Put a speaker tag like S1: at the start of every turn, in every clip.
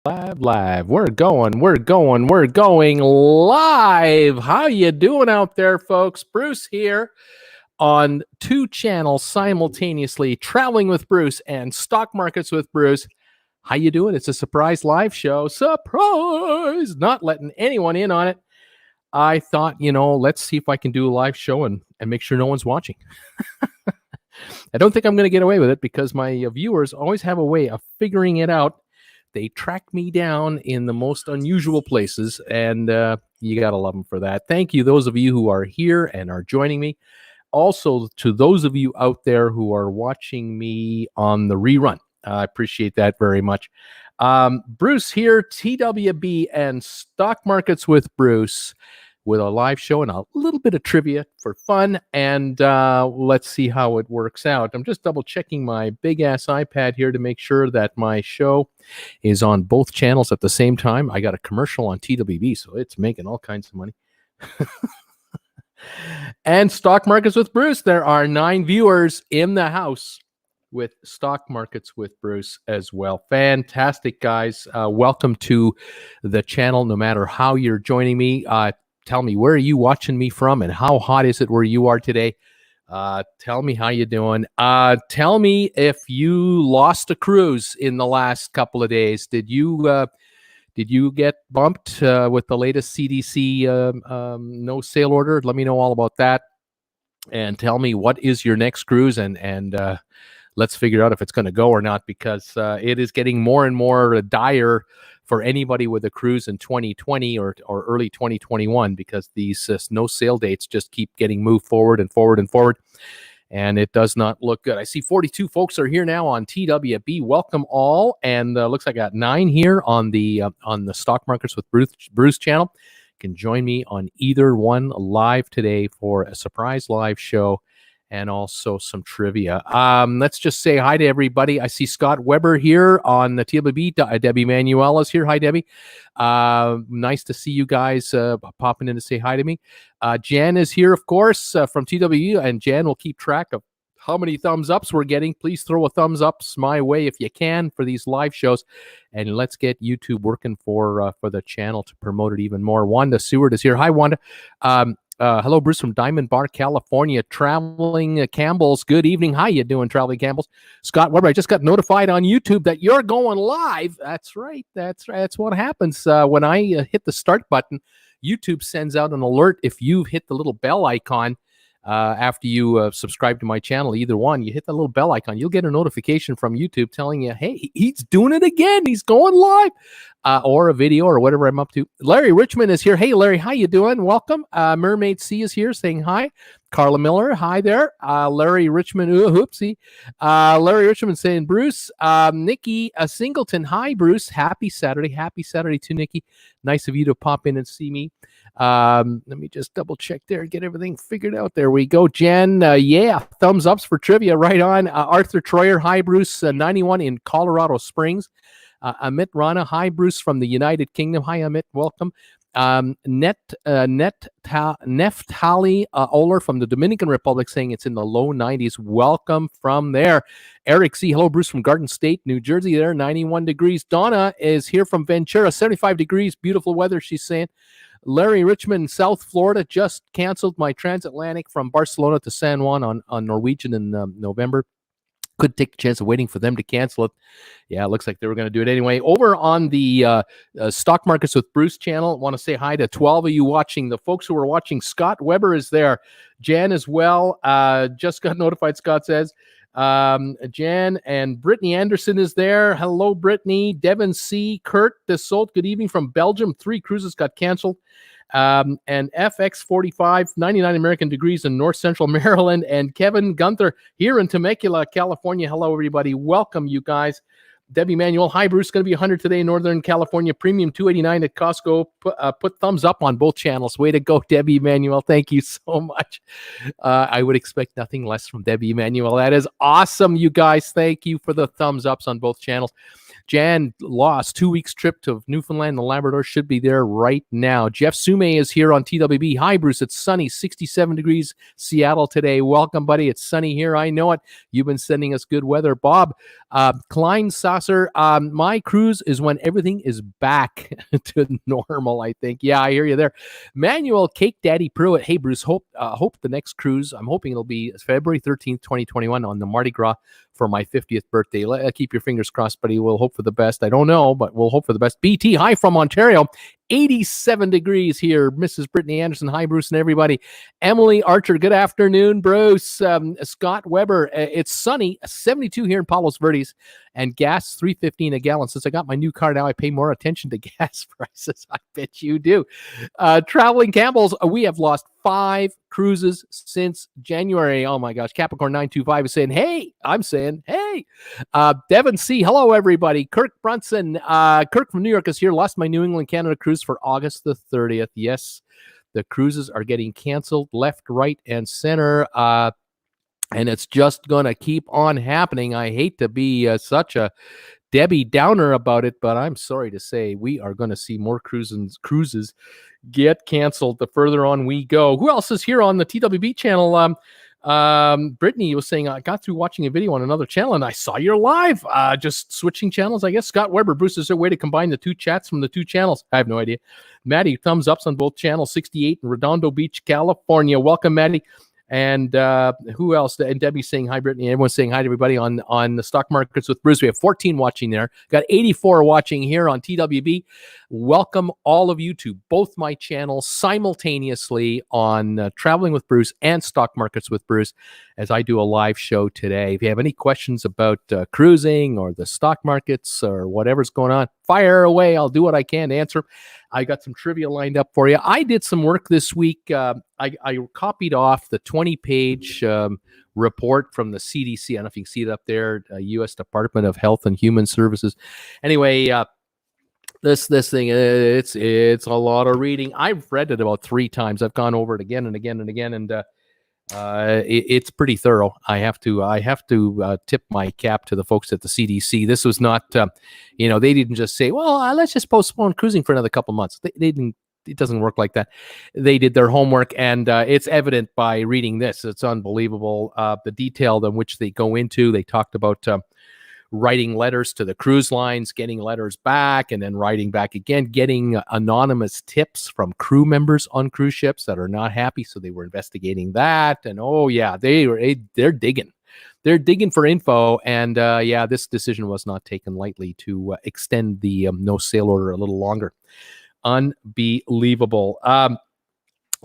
S1: Live. We're going live. How you doing out there, folks? Bruce here on two channels simultaneously, Traveling with Bruce and Stock Markets with Bruce. How you doing? It's a surprise live show. Surprise! Not letting anyone in on it. I thought, let's see if I can do a live show and make sure no one's watching. I don't think I'm going to get away with it because my viewers always have a way of figuring it out. They track me down in the most unusual places, and you got to love them for that. Thank you, those of you who are here and are joining me. Also, to those of you out there who are watching me on the rerun, I appreciate that very much. Bruce here, TWB and Stock Markets with Bruce, with a live show and a little bit of trivia for fun, and let's see how it works out. I'm just double checking my big ass iPad here to make sure that my show is on both channels at the same time. I got a commercial on TWB, so it's making all kinds of money. And Stock Markets with Bruce, there are 9 viewers in the house with Stock Markets with Bruce as well. Fantastic, guys. Welcome to the channel, no matter how you're joining me. Tell me, where are you watching me from, and how hot is it where you are today? Tell me how you doing. Tell me if you lost a cruise in the last couple of days. Did you get bumped with the latest CDC no sail order? Let me know all about that, and tell me what is your next cruise, and let's figure out if it's going to go or not, because it is getting more and more dire for anybody with a cruise in 2020 or early 2021, because these no sail dates just keep getting moved forward and forward and forward, and it does not look good. I see 42 folks are here now on TWB. Welcome all, and looks like I got 9 here on the Stock Markets with Bruce channel. You can join me on either one live today for a surprise live show and also some trivia. Let's just say hi to everybody. I see Scott Weber here on the TWB. Debbie Manuel is here. Hi, Debbie. Nice to see you guys popping in to say hi to me. Jan is here, of course, from TWB, and Jan will keep track of how many thumbs ups we're getting. Please throw a thumbs ups my way if you can for these live shows, and let's get YouTube working for the channel to promote it even more. Wanda Seward is here. Hi, Wanda. Hello, Bruce from Diamond Bar, California. Traveling Campbell's, good evening. How you doing, Traveling Campbell's? Scott Weber, I just got notified on YouTube that you're going live. That's right. That's what happens when I hit the start button. YouTube sends out an alert if you've hit the little bell icon after you subscribe to my channel. Either one, you hit the little bell icon, you'll get a notification from YouTube telling you, hey, he's doing it again. He's going live. Or a video or whatever I'm up to. Larry Richmond is here. Hey, Larry, how you doing? Welcome. Mermaid C is here saying hi. Carla Miller, hi there. Larry Richmond, oopsie. Larry Richmond saying, Bruce. Nikki Singleton, hi, Bruce. Happy Saturday. Happy Saturday to Nikki. Nice of you to pop in and see me. Let me just double check there and get everything figured out. There we go. Jen, yeah, thumbs ups for trivia. Right on. Arthur Troyer, hi, Bruce. 91 in Colorado Springs. Amit Rana, hi, Bruce from the United Kingdom. Hi, Amit, welcome. Neftali Oler from the Dominican Republic saying it's in the low 90s. Welcome from there. Eric C. Hello, Bruce from Garden State, New Jersey there, 91 degrees. Donna is here from Ventura, 75 degrees. Beautiful weather, she's saying. Larry Richmond, South Florida, just canceled my transatlantic from Barcelona to San Juan on Norwegian in November. Could take a chance of waiting for them to cancel it. Yeah, it looks like they were going to do it anyway. Over on the Stock Markets with Bruce channel, I want to say hi to 12 of you watching. The folks who are watching, Scott Weber is there. Jan as well. Just got notified, Scott says. Jan and Brittany Anderson is there. Hello, Brittany. Devin C. Kurt Desault, good evening from Belgium. 3 cruises got canceled. And FX45, 99 American degrees in North Central Maryland, and Kevin Gunther here in Temecula, California. Hello, everybody. Welcome, you guys. Debbie Manuel, hi, Bruce. Going to be 100 today in Northern California. Premium $289 at Costco. Put thumbs up on both channels. Way to go, Debbie Manuel. Thank you so much. I would expect nothing less from Debbie Manuel. That is awesome, you guys. Thank you for the thumbs ups on both channels. Jan lost 2 weeks trip to Newfoundland and Labrador, should be there right now. Jeff Sume is here on TWB. Hi, Bruce. It's sunny, 67 degrees Seattle today. Welcome, buddy. It's sunny here. I know it. You've been sending us good weather. Bob Klein Saucer, my cruise is when everything is back to normal, I think. Yeah, I hear you there. Manuel Cake Daddy Pruitt. Hey, Bruce, hope the next cruise, I'm hoping it'll be February 13th, 2021 on the Mardi Gras for my 50th birthday. Keep your fingers crossed, buddy. We'll hope for the best. I don't know, but we'll hope for the best. BT, hi from Ontario. 87 degrees here. Mrs. Brittany Anderson, hi, Bruce and everybody. Emily Archer, good afternoon, Bruce. Scott Weber, it's sunny, 72 here in Palos Verdes, and gas $3.15 a gallon. Since I got my new car now, I pay more attention to gas prices. I bet you do. Traveling Campbells, we have lost 5 cruises since January. Oh my gosh. Capricorn 925 is saying, hey. I'm saying, hey. Devin C, hello, everybody. Kirk Brunson, Kirk from New York is here. Lost my New England, Canada cruise for August the 30th. Yes, the cruises are getting canceled left, right, and center. And it's just going to keep on happening. I hate to be such a Debbie Downer about it, but I'm sorry to say we are going to see more cruises get canceled the further on we go. Who else is here on the TWB channel? Brittany was saying, I got through watching a video on another channel and I saw you're live. Just switching channels, I guess. Scott Weber, Bruce, is there a way to combine the 2 chats from the 2 channels? I have no idea. Maddie, thumbs ups on both channels, 68 in Redondo Beach, California. Welcome, Maddie. And who else? And Debbie's saying hi, Brittany. Everyone's saying hi to everybody on the Stock Markets with Bruce. We have 14 watching there. Got 84 watching here on TWB. Welcome all of you to both my channels simultaneously on Traveling with Bruce and Stock Markets with Bruce as I do a live show today. If you have any questions about cruising or the stock markets or whatever's going on, fire away. I'll do what I can to answer. I got some trivia lined up for you. I did some work this week. I copied off the 20-page report from the CDC. I don't know if you can see it up there, U.S. Department of Health and Human Services. Anyway, this thing, it's a lot of reading. I've read it about 3 times. I've gone over it again and again and again, and it's pretty thorough. I have to tip my cap to the folks at the CDC. This was not, they didn't just say, well, let's just postpone cruising for another couple months. They didn't. It doesn't work like that. They did their homework, and it's evident by reading this. It's unbelievable. The detail in which they go into. They talked about writing letters to the cruise lines, getting letters back, and then writing back again, getting anonymous tips from crew members on cruise ships that are not happy. So they were investigating that. And oh yeah, they're digging. They're digging for info. And this decision was not taken lightly to extend the no sail order a little longer. Unbelievable.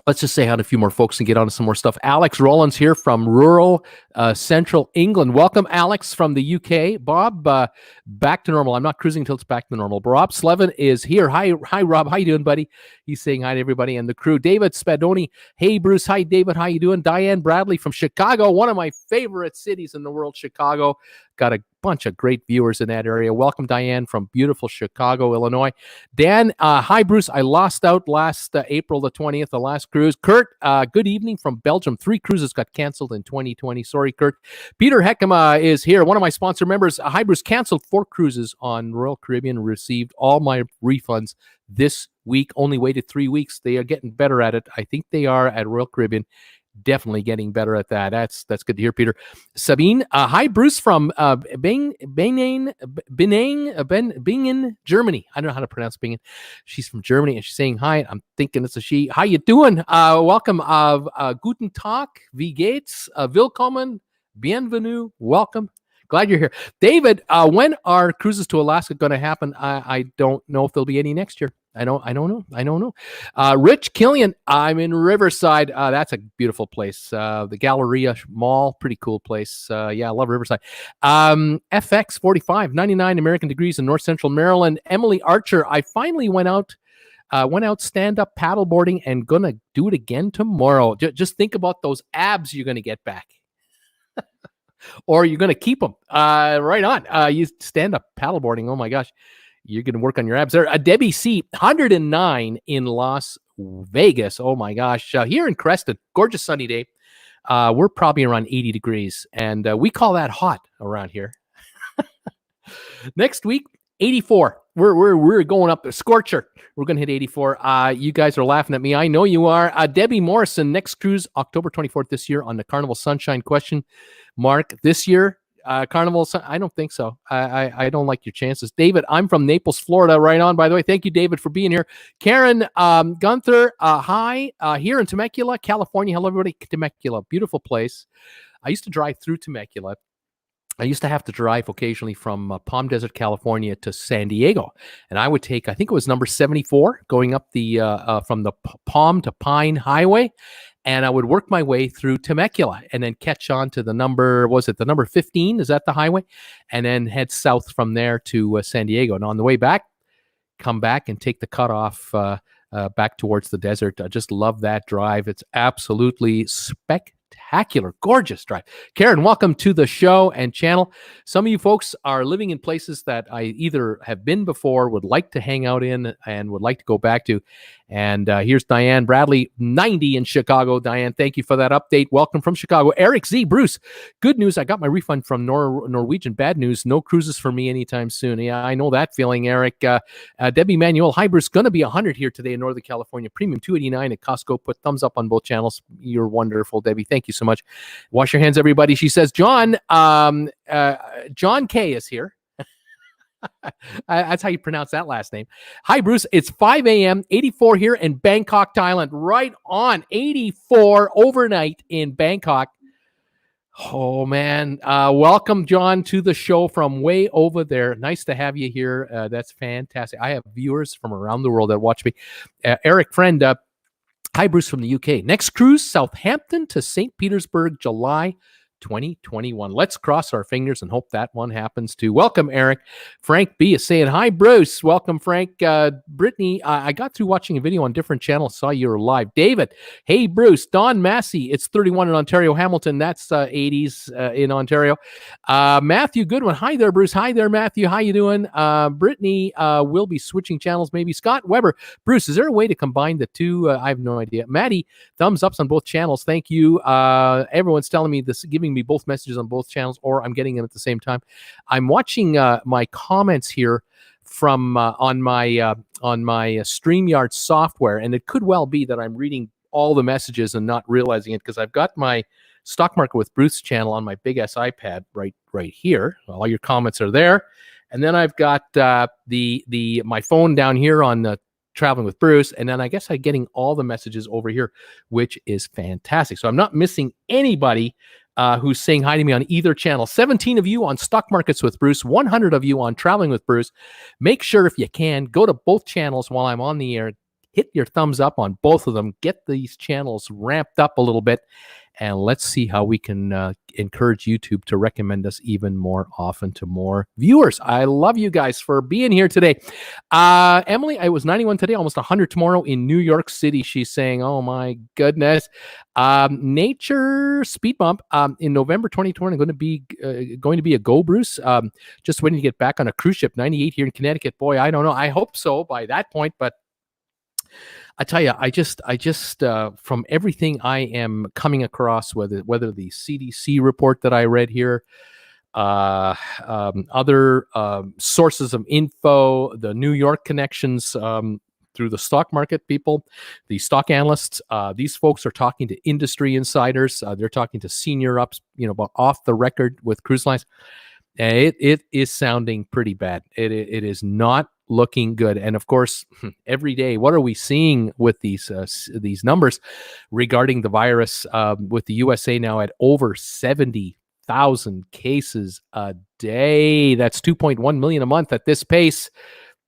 S1: Let's just say hi to a few more folks and get on to some more stuff. Alex Rollins here from rural central England. Welcome, Alex, from the UK. Bob, back to normal. I'm not cruising until it's back to normal. Rob Slevin is here. Hi, Rob. How you doing, buddy? He's saying hi to everybody and the crew. David Spadoni. Hey, Bruce. Hi, David. How you doing? Diane Bradley from Chicago, one of my favorite cities in the world, Chicago. Got a bunch of great viewers in that area. Welcome, Diane, from beautiful Chicago, Illinois. Dan, hi, Bruce. I lost out last April the 20th, the last cruise. Kurt, good evening from Belgium. 3 cruises got canceled in 2020. Sorry, Kurt. Peter Heckema is here, one of my sponsor members. Hi, Bruce, canceled 4 cruises on Royal Caribbean, received all my refunds this week. Only waited 3 weeks. They are getting better at it. I think they are at Royal Caribbean. Definitely getting better at that. That's good to hear, Peter. Sabine, hi, Bruce from Bingen, Germany. I don't know how to pronounce Bingen. She's from Germany, and she's saying hi. I'm thinking it's a she. How you doing? Welcome. Guten Tag. Wie geht's? Willkommen. Bienvenue. Welcome. Glad you're here. David, when are cruises to Alaska going to happen? I don't know if there'll be any next year. I don't know. Rich Killian, I'm in Riverside. That's a beautiful place. The Galleria Mall, pretty cool place. I love Riverside. FX 45, 99 American degrees in North Central Maryland. Emily Archer, I finally went out stand-up paddleboarding and gonna do it again tomorrow. Just think about those abs you're gonna get back. Or you're gonna keep them. Right on. You stand up paddleboarding. Oh my gosh. You're going to work on your abs there. Debbie C, 109 in Las Vegas. Oh, my gosh. Here in Creston, gorgeous sunny day. We're probably around 80 degrees, and we call that hot around here. Next week, 84. We're going up the scorcher. We're going to hit 84. You guys are laughing at me. I know you are. Debbie Morrison, next cruise October 24th this year on the Carnival Sunshine question mark. This year, Carnival, I don't think so. I don't like your chances. David, I'm from Naples, Florida. Right on, by the way. Thank you, David, for being here. Karen, Gunther, hi. Here in Temecula, California. Hello, everybody. Temecula, beautiful place. I used to drive through Temecula. I used to have to drive occasionally from Palm Desert, California to San Diego. And I would take, I think it was number 74, going up the from the Palm to Pine Highway. And I would work my way through Temecula and then catch on to the number, was it the number 15? Is that the highway? And then head south from there to San Diego. And on the way back, come back and take the cutoff back towards the desert. I just love that drive. It's absolutely spectacular, gorgeous drive. Karen, welcome to the show and channel. Some of you folks are living in places that I either have been before, would like to hang out in, and would like to go back to. And here's Diane Bradley, 90 in Chicago. Diane, thank you for that update. Welcome from Chicago. Eric Z. Bruce, good news. I got my refund from Norwegian. Bad news. No cruises for me anytime soon. Yeah, I know that feeling, Eric. Debbie Manuel, hi, Bruce. Going to be 100 here today in Northern California. Premium $289 at Costco. Put thumbs up on both channels. You're wonderful, Debbie. Thank you so much. Wash your hands, everybody. She says, John K is here. That's how you pronounce that last name. Hi, Bruce. It's 5 a.m., 84 here in Bangkok, Thailand. Right on, 84 overnight in Bangkok. Oh, man. Welcome, John, to the show from way over there. Nice to have you here. That's fantastic. I have viewers from around the world that watch me. Eric, friend, hi, Bruce from the UK. Next cruise, Southampton to St. Petersburg, July 2021. Let's cross our fingers and hope that one happens too. Welcome, Eric. Frank B is saying, hi, Bruce. Welcome, Frank. Brittany, I got through watching a video on different channels, saw you were live. David, hey, Bruce. Don Massey, it's 31 in Ontario. Hamilton, that's 80s in Ontario. Matthew Goodwin, hi there, Bruce. Hi there, Matthew. How you doing? Brittany will be switching channels maybe. Scott Weber, Bruce, is there a way to combine the two? I have no idea. Maddie, thumbs ups on both channels. Thank you. Everyone's telling me this, giving me both messages on both channels, or I'm getting them at the same time. I'm watching my comments here from on my StreamYard software, and it could well be that I'm reading all the messages and not realizing it, because I've got my Stock Market with Bruce channel on my big ass iPad right here. All your comments are there, and then I've got my phone down here on the Traveling with Bruce, and then I guess I'm getting all the messages over here, which is fantastic. So I'm not missing anybody who's saying hi to me on either channel. 17 of you on Stock Markets with Bruce, 100 of you on Traveling with Bruce. Make sure, if you can, go to both channels while I'm on the air. Hit your thumbs up on both of them. Get these channels ramped up a little bit, and let's see how we can encourage YouTube to recommend us even more often to more viewers. I love you guys for being here today. Emily, I was 91 today, almost 100 tomorrow in New York City. She's saying, oh my goodness. Nature Speed Bump in November 2020, going to be a go, Bruce. Just waiting to get back on a cruise ship, 98 here in Connecticut. Boy, I don't know. I hope so by that point, but I tell you, I just from everything I am coming across, whether the CDC report that I read here, other sources of info, the New York connections through the stock market people, the stock analysts, these folks are talking to industry insiders. They're talking to senior ups, about off the record with cruise lines. It is sounding pretty bad. It is not looking good. And of course, every day, what are we seeing with these numbers regarding the virus? With the USA now at over 70,000 cases a day. That's 2.1 million a month at this pace.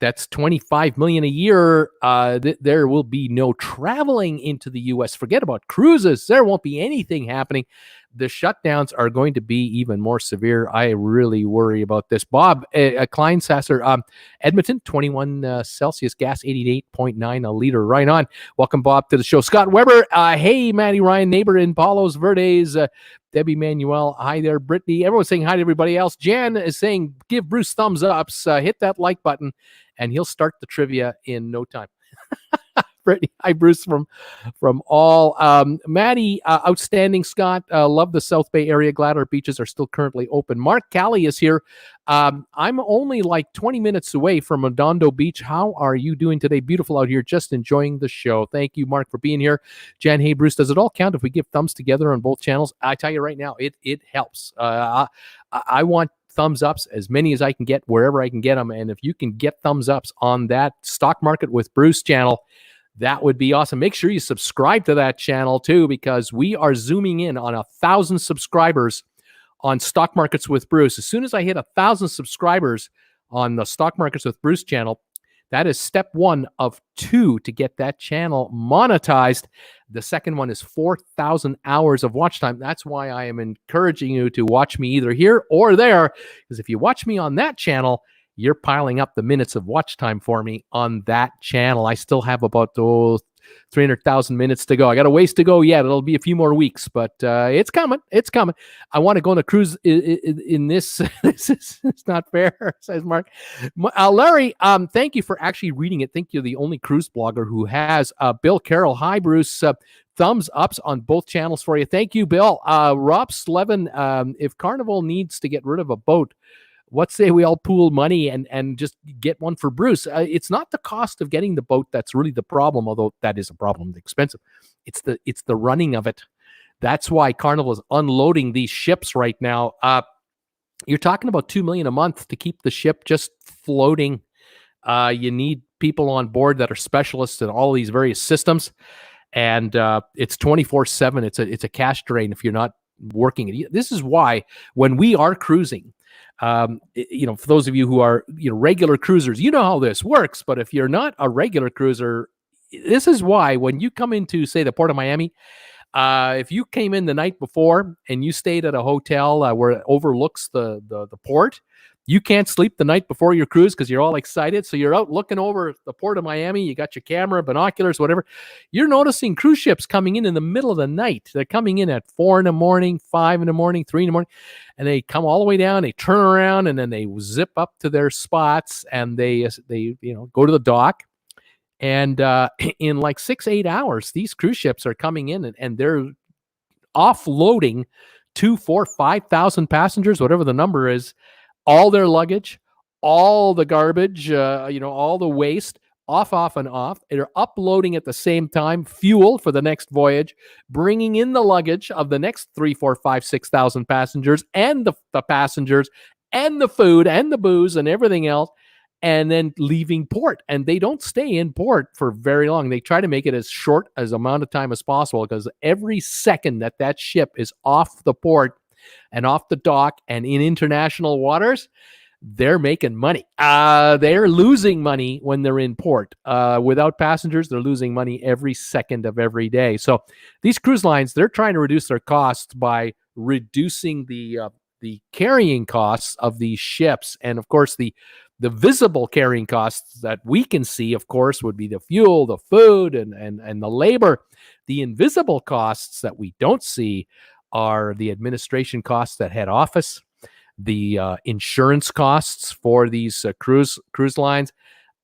S1: That's 25 million a year. There will be no traveling into the U.S. Forget about cruises. There won't be anything happening. The shutdowns are going to be even more severe. I really worry about this. Bob Kleinsasser, Edmonton, 21 Celsius, gas 88.9 a liter. Right on. Welcome, Bob, to the show. Scott Weber, hey, Maddie Ryan, neighbor in Palos Verdes. Debbie Manuel, hi there. Brittany, everyone's saying hi to everybody else. Jan is saying, give Bruce thumbs ups. Hit that like button, and he'll start the trivia in no time. Brittany. Hi, Bruce from all. Maddie, outstanding. Scott, love the South Bay area. Glad our beaches are still currently open. Mark Callie is here. I'm only like 20 minutes away from Redondo Beach. How are you doing today? Beautiful out here. Just enjoying the show. Thank you, Mark, for being here. Jan, hey, Bruce, does it all count if we give thumbs together on both channels? I tell you right now, it helps. I want thumbs ups, as many as I can get wherever I can get them. And if you can get thumbs ups on that Stock Market with Bruce channel, that would be awesome. Make sure you subscribe to that channel too, because we are zooming in on 1,000 subscribers on Stock Markets with Bruce. As soon as I hit 1,000 subscribers on the Stock Markets with Bruce channel, that is step 1 of 2 to get that channel monetized. The second one is 4,000 hours of watch time. That's why I am encouraging you to watch me either here or there, because if you watch me on that channel, you're piling up the minutes of watch time for me on that channel. I still have about 300,000 minutes to go. I got a ways to go yet. It'll be a few more weeks, but it's coming. It's coming. I want to go on a cruise in this. It's not fair, says Mark. Larry, thank you for actually reading it. Think you're the only cruise blogger who has. Bill Carroll, hi, Bruce. Thumbs ups on both channels for you. Thank you, Bill. Rob Slevin, if Carnival needs to get rid of a boat, what say we all pool money and just get one for Bruce? It's not the cost of getting the boat that's really the problem, although that is a problem, it's expensive. It's the running of it. That's why Carnival is unloading these ships right now. You're talking about $2 million a month to keep the ship just floating. You need people on board that are specialists in all these various systems, and it's 24/7. It's a cash drain if you're not working it. This is why when we are cruising, for those of you who are regular cruisers, you know how this works. But if you're not a regular cruiser, this is why when you come into, say, the Port of Miami, if you came in the night before and you stayed at a hotel where it overlooks the port, you can't sleep the night before your cruise because you're all excited. So you're out looking over the Port of Miami. You got your camera, binoculars, whatever. You're noticing cruise ships coming in the middle of the night. They're coming in at 4 a.m, 5 a.m, 3 a.m, and they come all the way down. They turn around and then they zip up to their spots and they go to the dock. And in like 6-8 hours, these cruise ships are coming in and they're offloading 2,000, 4,000, 5,000 passengers, whatever the number is. All their luggage, all the garbage, all the waste, off, and off. They're uploading at the same time fuel for the next voyage, bringing in the luggage of the next 3,000, 4,000, 5,000, 6,000 passengers, and the passengers, and the food, and the booze, and everything else, and then leaving port. And they don't stay in port for very long. They try to make it as short as amount of time as possible, because every second that ship is off the port and off the dock and in international waters, they're making money. They're losing money when they're in port. Without passengers, they're losing money every second of every day. So these cruise lines, they're trying to reduce their costs by reducing the carrying costs of these ships. And of course, the visible carrying costs that we can see, of course, would be the fuel, the food, and the labor. The invisible costs that we don't see are the administration costs at head office, the insurance costs for these cruise lines,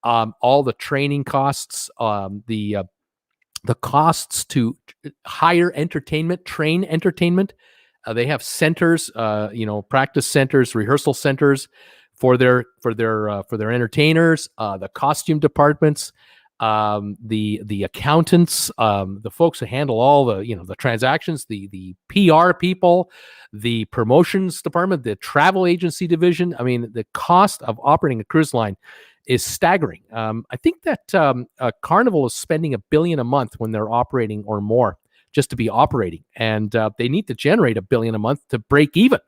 S1: all the training costs, the costs to hire entertainment, train entertainment. They have centers, practice centers, rehearsal centers for their entertainers, the costume departments, the accountants, the folks who handle all the transactions, the PR people, the promotions department, the travel agency division. I mean, the cost of operating a cruise line is staggering. I think that Carnival is spending $1 billion a month when they're operating, or more, just to be operating, and they need to generate $1 billion a month to break even,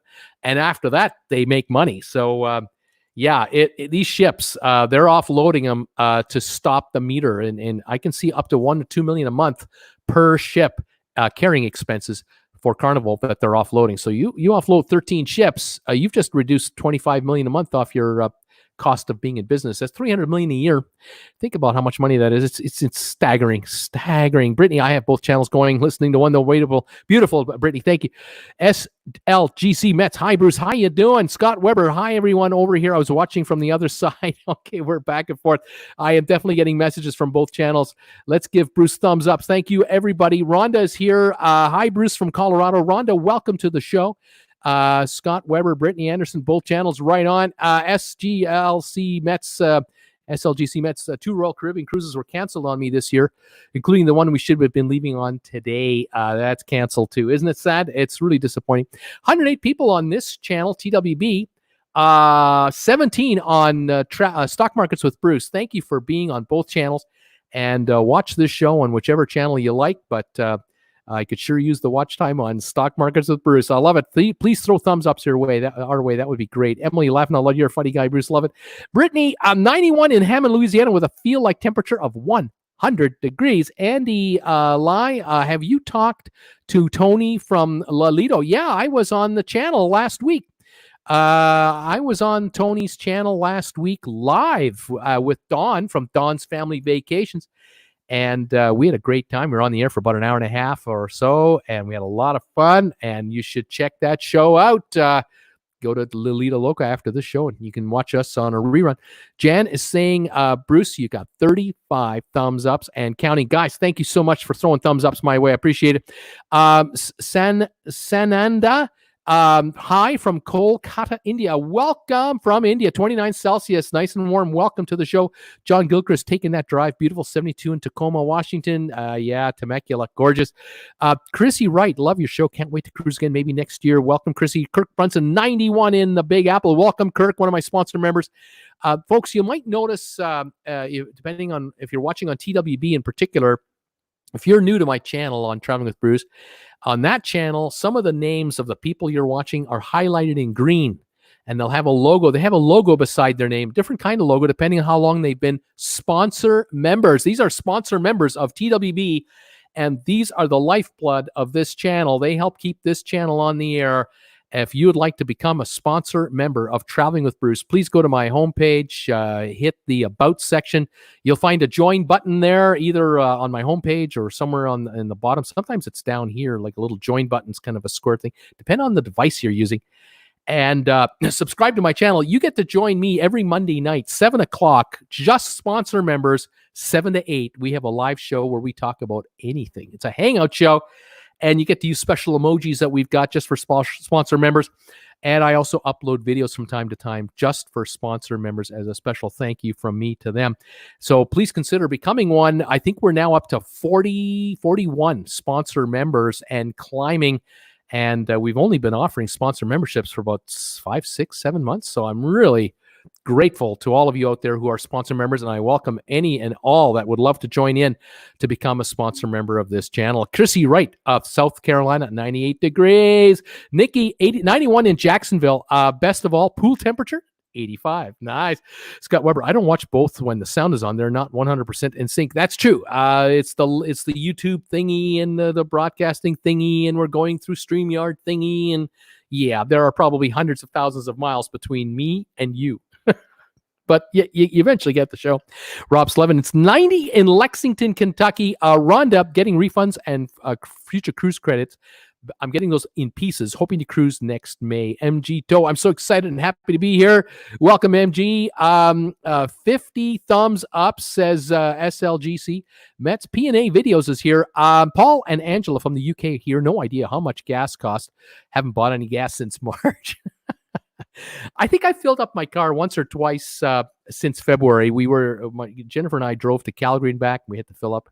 S1: and after that they make money. So these ships, they're offloading them to stop the meter, and I can see up to $1 to $2 million a month per ship carrying expenses for Carnival that they're offloading. So you offload 13 ships, you've just reduced $25 million a month off your cost of being in business. That's $300 million a year. Think about how much money that is. It's staggering. Brittany, I have both channels going, listening to one, the waitable, beautiful. Brittany, thank you. SLGC Mets. Hi, Bruce. How you doing? Scott Weber. Hi, everyone over here. I was watching from the other side. Okay, we're back and forth. I am definitely getting messages from both channels. Let's give Bruce thumbs up. Thank you, everybody. Rhonda is here. Hi, Bruce from Colorado. Rhonda, welcome to the show. Scott Weber, Brittany Anderson, both channels right on. SLGC Mets, 2 Royal Caribbean cruises were canceled on me this year, including the one we should have been leaving on today. That's canceled too. Isn't it sad? It's really disappointing. 108 people on this channel, TWB. 17 on Stock Markets with Bruce. Thank you for being on both channels, and watch this show on whichever channel you like, but I could sure use the watch time on Stock Markets with Bruce. I love it. Please throw thumbs ups our way. That would be great. Emily laughing. I love you're a funny guy, Bruce. Love it. Brittany, 91 in Hammond, Louisiana, with a feel like temperature of 100 degrees. Andy Lai, have you talked to Tony from Lalito? Yeah, I was on the channel last week. I was on Tony's channel last week live with Dawn from Dawn's Family Vacations. And we had a great time. We were on the air for about an hour and a half or so, and we had a lot of fun. And you should check that show out. Go to Lolita Loca after this show, and you can watch us on a rerun. Jan is saying, Bruce, you got 35 thumbs ups and counting. Guys, thank you so much for throwing thumbs ups my way. I appreciate it. Sananda. Hi from Kolkata, India. Welcome from India. 29 Celsius, nice and warm. Welcome to the show. John Gilchrist taking that drive. Beautiful 72 in Tacoma, Washington. Yeah, Temecula, gorgeous. Chrissy Wright, love your show. Can't wait to cruise again, maybe next year. Welcome, Chrissy. Kirk Brunson, 91 in the Big Apple. Welcome, Kirk, one of my sponsor members. Folks, you might notice, depending on if you're watching on TWB in particular, if you're new to my channel on Traveling with Bruce, on that channel, some of the names of the people you're watching are highlighted in green, and they'll have a logo. They have a logo beside their name, different kind of logo, depending on how long they've been sponsor members. These are sponsor members of TWB, and these are the lifeblood of this channel. They help keep this channel on the air. If you would like to become a sponsor member of Traveling with Bruce, please go to my homepage, hit the About section. You'll find a join button there, either on my homepage or somewhere in the bottom. Sometimes it's down here, like a little join button. It's kind of a square thing, depending on the device you're using. And subscribe to my channel. You get to join me every Monday night, 7 o'clock, just sponsor members, 7 to 8. We have a live show where we talk about anything. It's a hangout show. And you get to use special emojis that we've got just for sponsor members. And I also upload videos from time to time just for sponsor members as a special thank you from me to them. So please consider becoming one. I think we're now up to 41 sponsor members and climbing. And we've only been offering sponsor memberships for about 5, 6, 7 months. So I'm really grateful to all of you out there who are sponsor members, and I welcome any and all that would love to join in to become a sponsor member of this channel. Chrissy Wright of South Carolina, 98 degrees. Nikki, 91 in Jacksonville. Best of all, pool temperature, 85. Nice. Scott Weber, I don't watch both when the sound is on. They're not 100% in sync. That's true. It's the YouTube thingy and the broadcasting thingy, and we're going through StreamYard thingy, and yeah, there are probably hundreds of thousands of miles between me and you. But you eventually get the show. Rob Slevin, it's 90 in Lexington, Kentucky. Rhonda, getting refunds and future cruise credits. I'm getting those in pieces, hoping to cruise next May. MG Toe, I'm so excited and happy to be here. Welcome, MG. 50 thumbs up, says SLGC. Mets P&A Videos is here. Paul and Angela from the UK here. No idea how much gas cost. Haven't bought any gas since March. I think I filled up my car once or twice since February. Jennifer and I drove to Calgary and back. We had to fill up.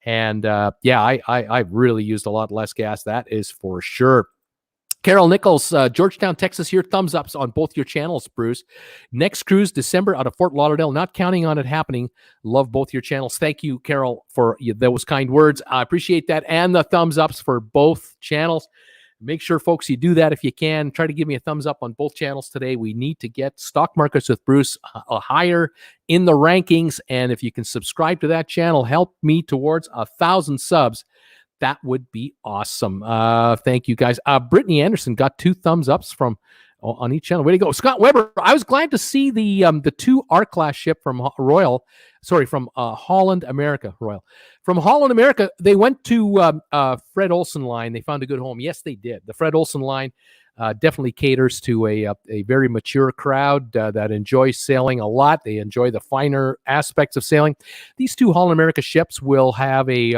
S1: And I really used a lot less gas. That is for sure. Carol Nichols, Georgetown, Texas here. Thumbs ups on both your channels, Bruce. Next cruise, December out of Fort Lauderdale. Not counting on it happening. Love both your channels. Thank you, Carol, for those kind words. I appreciate that. And the thumbs ups for both channels. Make sure, folks, you do that if you can. Try to give me a thumbs up on both channels today. We need to get Stock Markets with Bruce higher in the rankings. And if you can subscribe to that channel, help me towards 1,000 subs. That would be awesome. Thank you, guys. Brittany Anderson got 2 thumbs ups from on each channel. Way to go, Scott Weber. I was glad to see the 2 R-Class ship from Holland America. From Holland America, they went to Fred Olsen line. They found a good home. Yes, they did. The Fred Olsen line definitely caters to a very mature crowd that enjoys sailing a lot. They enjoy the finer aspects of sailing. These 2 Holland America ships will have a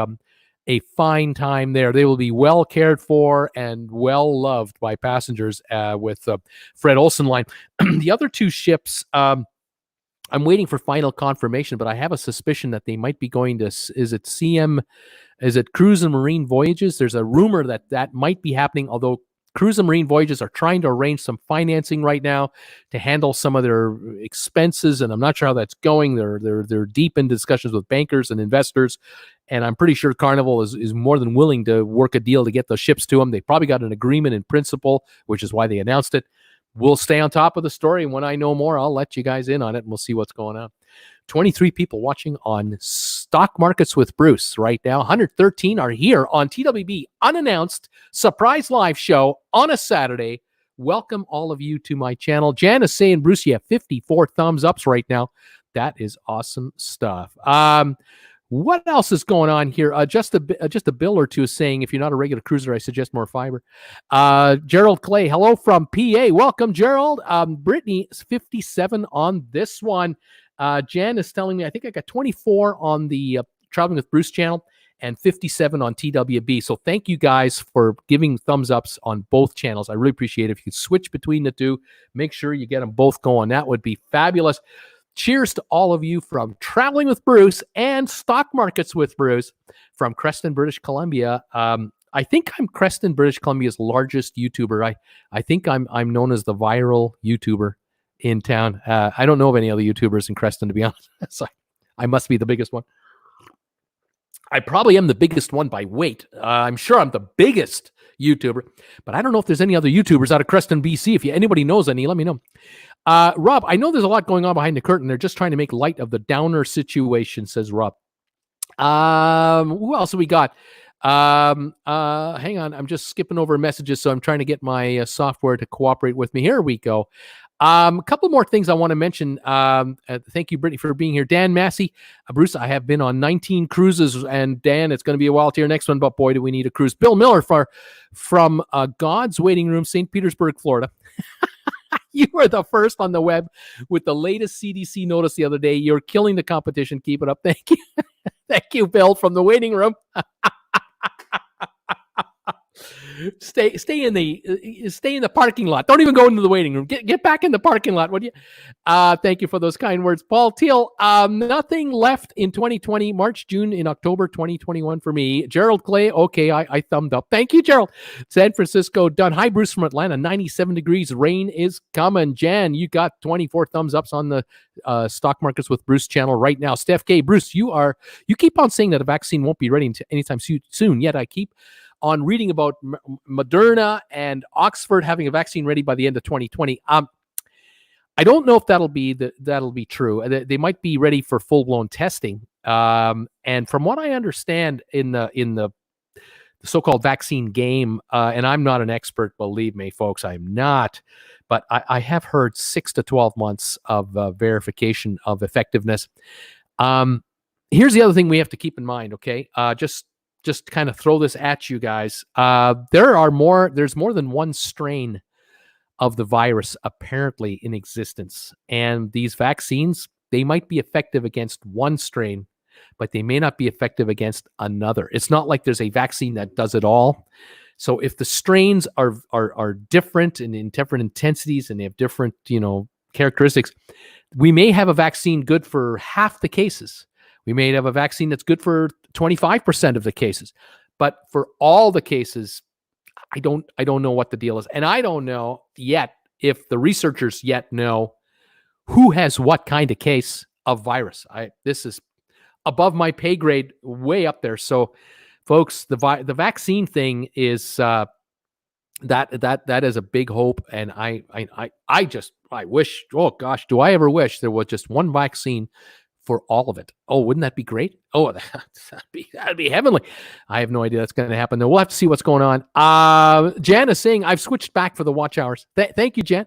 S1: fine time there. They will be well cared for and well loved by passengers with Fred Olsen line. The other 2 ships, I'm waiting for final confirmation, but I have a suspicion that they might be going to, is it Cruise and Marine Voyages? There's a rumor that might be happening, although Cruise and Marine Voyages are trying to arrange some financing right now to handle some of their expenses, and I'm not sure how that's going. They're deep in discussions with bankers and investors, and I'm pretty sure Carnival is more than willing to work a deal to get those ships to them. They probably got an agreement in principle, which is why they announced it. We'll stay on top of the story, and when I know more, I'll let you guys in on it, and we'll see what's going on. 23 people watching on Stock Markets with Bruce right now. 113 are here on TWB Unannounced Surprise Live Show on a Saturday. Welcome all of you to my channel. Jan is saying, Bruce, you have 54 thumbs ups right now. That is awesome stuff. What else is going on here? Just a bill or two is saying, if you're not a regular cruiser, I suggest more fiber. Gerald Clay, hello from PA. Welcome, Gerald. Brittany is 57 on this one. Jan is telling me, I think I got 24 on the Traveling with Bruce channel and 57 on TWB. So thank you guys for giving thumbs ups on both channels. I really appreciate it. If you switch between the 2, make sure you get them both going. That would be fabulous. Cheers to all of you from Traveling with Bruce and Stock Markets with Bruce from Creston, British Columbia. I think I'm Creston, British Columbia's largest YouTuber. I think I'm known as the viral YouTuber in town. I don't know of any other YouTubers in Creston, to be honest. So I must be the biggest one. I probably am the biggest one by weight. I'm sure I'm the biggest YouTuber, but I don't know if there's any other YouTubers out of Creston, BC. If anybody knows any, let me know. Rob, I know there's a lot going on behind the curtain. They're just trying to make light of the downer situation, says Rob. Who else have we got? Hang on. I'm just skipping over messages, so I'm trying to get my software to cooperate with me. Here we go. A couple more things I want to mention. Thank you, Brittany, for being here. Dan Massey, Bruce, I have been on 19 cruises, and Dan, it's going to be a while to your next one, but boy, do we need a cruise. Bill Miller from God's Waiting Room, St. Petersburg, Florida. You were the first on the web with the latest CDC notice the other day. You're killing the competition. Keep it up. Thank you. Thank you, Bill, from the waiting room. Stay in the parking lot. Don't even go into the waiting room. Get back in the parking lot, would you? Thank you for those kind words, Paul Teal. Nothing left in 2020, March, June, in October 2021 for me. Gerald Clay, okay, I thumbed up. Thank you, Gerald. San Francisco done. Hi, Bruce from Atlanta. 97 degrees. Rain is coming. Jan, you got 24 thumbs ups on the Stock Markets with Bruce channel right now. Steph K, Bruce, you keep on saying that a vaccine won't be ready anytime soon. Yet I keep on reading about Moderna and Oxford having a vaccine ready by the end of 2020. I don't know if that'll be true. They might be ready for full-blown testing. And from what I understand in the so-called vaccine game, and I'm not an expert, believe me, folks, I'm not, but I have heard 6 to 12 months of verification of effectiveness. Here's the other thing we have to keep in mind, okay? Just kind of throw this at you guys. There's more than one strain of the virus apparently in existence. And these vaccines, they might be effective against one strain, but they may not be effective against another. It's not like there's a vaccine that does it all. So if the strains are different and in different intensities and they have different, characteristics, we may have a vaccine good for half the cases. We may have a vaccine that's good for 25% of the cases, but for all the cases, I don't know what the deal is. And I don't know yet if the researchers yet know who has what kind of case of virus. This is above my pay grade, way up there. So folks, the vaccine thing is, that is a big hope. And I wish, oh gosh, do I ever wish there was just one vaccine for all of it. Oh, wouldn't that be great? Oh, that'd be heavenly. I have no idea that's going to happen, though. We'll have to see what's going on. Jan is saying, I've switched back for the watch hours. Thank you, Jan.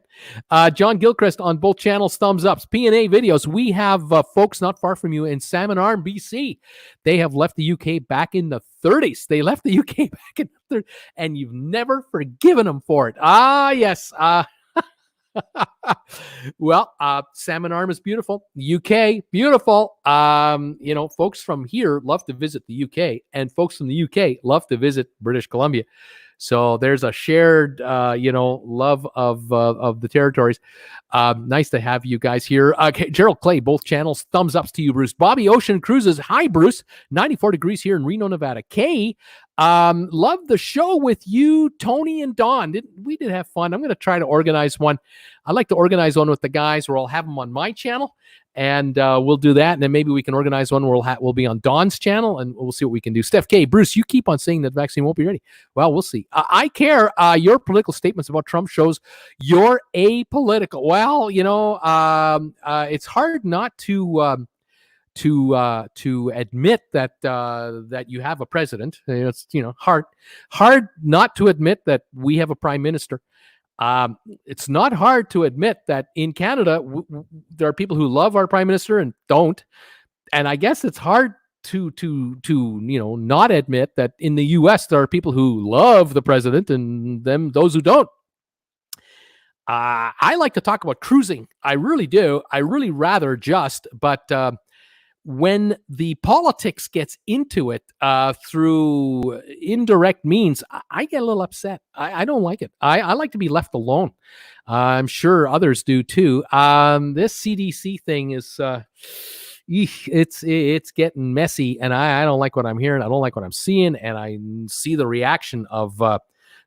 S1: John Gilchrist on both channels, thumbs ups. P&A videos. We have folks not far from you in Salmon Arm, BC. They have left the UK back in the 30s. They left the UK back in the 30s, and you've never forgiven them for it. Yes. Well, Salmon Arm is beautiful. UK, beautiful. Folks from here love to visit the UK, and folks from the UK love to visit British Columbia. So there's a shared, love of the territories. Nice to have you guys here. Gerald Clay, both channels, thumbs ups to you, Bruce. Bobby Ocean Cruises, hi, Bruce. 94 degrees here in Reno, Nevada. Kay, love the show with you, Tony and Don. We did have fun. I'm going to try to organize one. I'd like to organize one with the guys where I'll have them on my channel, and we'll do that. And then maybe we can organize one where we'll be on Don's channel, and we'll see what we can do. Steph K, Bruce, you keep on saying that the vaccine won't be ready. Well, we'll see. I care. Your political statements about Trump shows you're apolitical. Well, it's hard not to admit that you have a president. It's hard not to admit that we have a prime minister. It's not hard to admit that in Canada there are people who love our prime minister and don't, and I guess it's hard to not admit that in the U.S. there are people who love the president and those who don't. I like to talk about cruising. I really do. I really rather just, but when the politics gets into it through indirect means, I get a little upset. I don't like it. I like to be left alone. I'm sure others do too. This CDC thing is, it's getting messy, and I don't like what I'm hearing. I don't like what I'm seeing, and I see the reaction of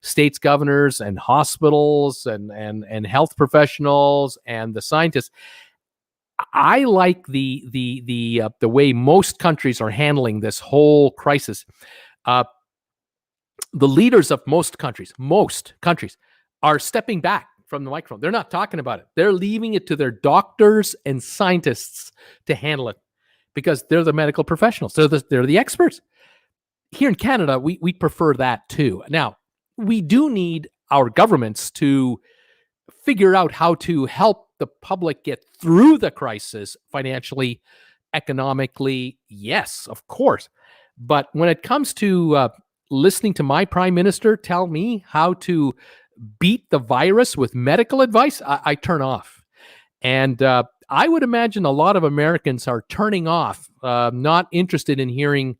S1: states, governors, and hospitals, and health professionals, and the scientists. I like the way most countries are handling this whole crisis. The leaders of most countries are stepping back from the microphone. They're not talking about it. They're leaving it to their doctors and scientists to handle it because they're the medical professionals. They're the experts. Here in Canada, we prefer that too. Now, we do need our governments to figure out how to help the public get through the crisis financially, economically. Yes, of course. But when it comes to listening to my prime minister tell me how to beat the virus with medical advice, I turn off. And I would imagine a lot of Americans are turning off, not interested in hearing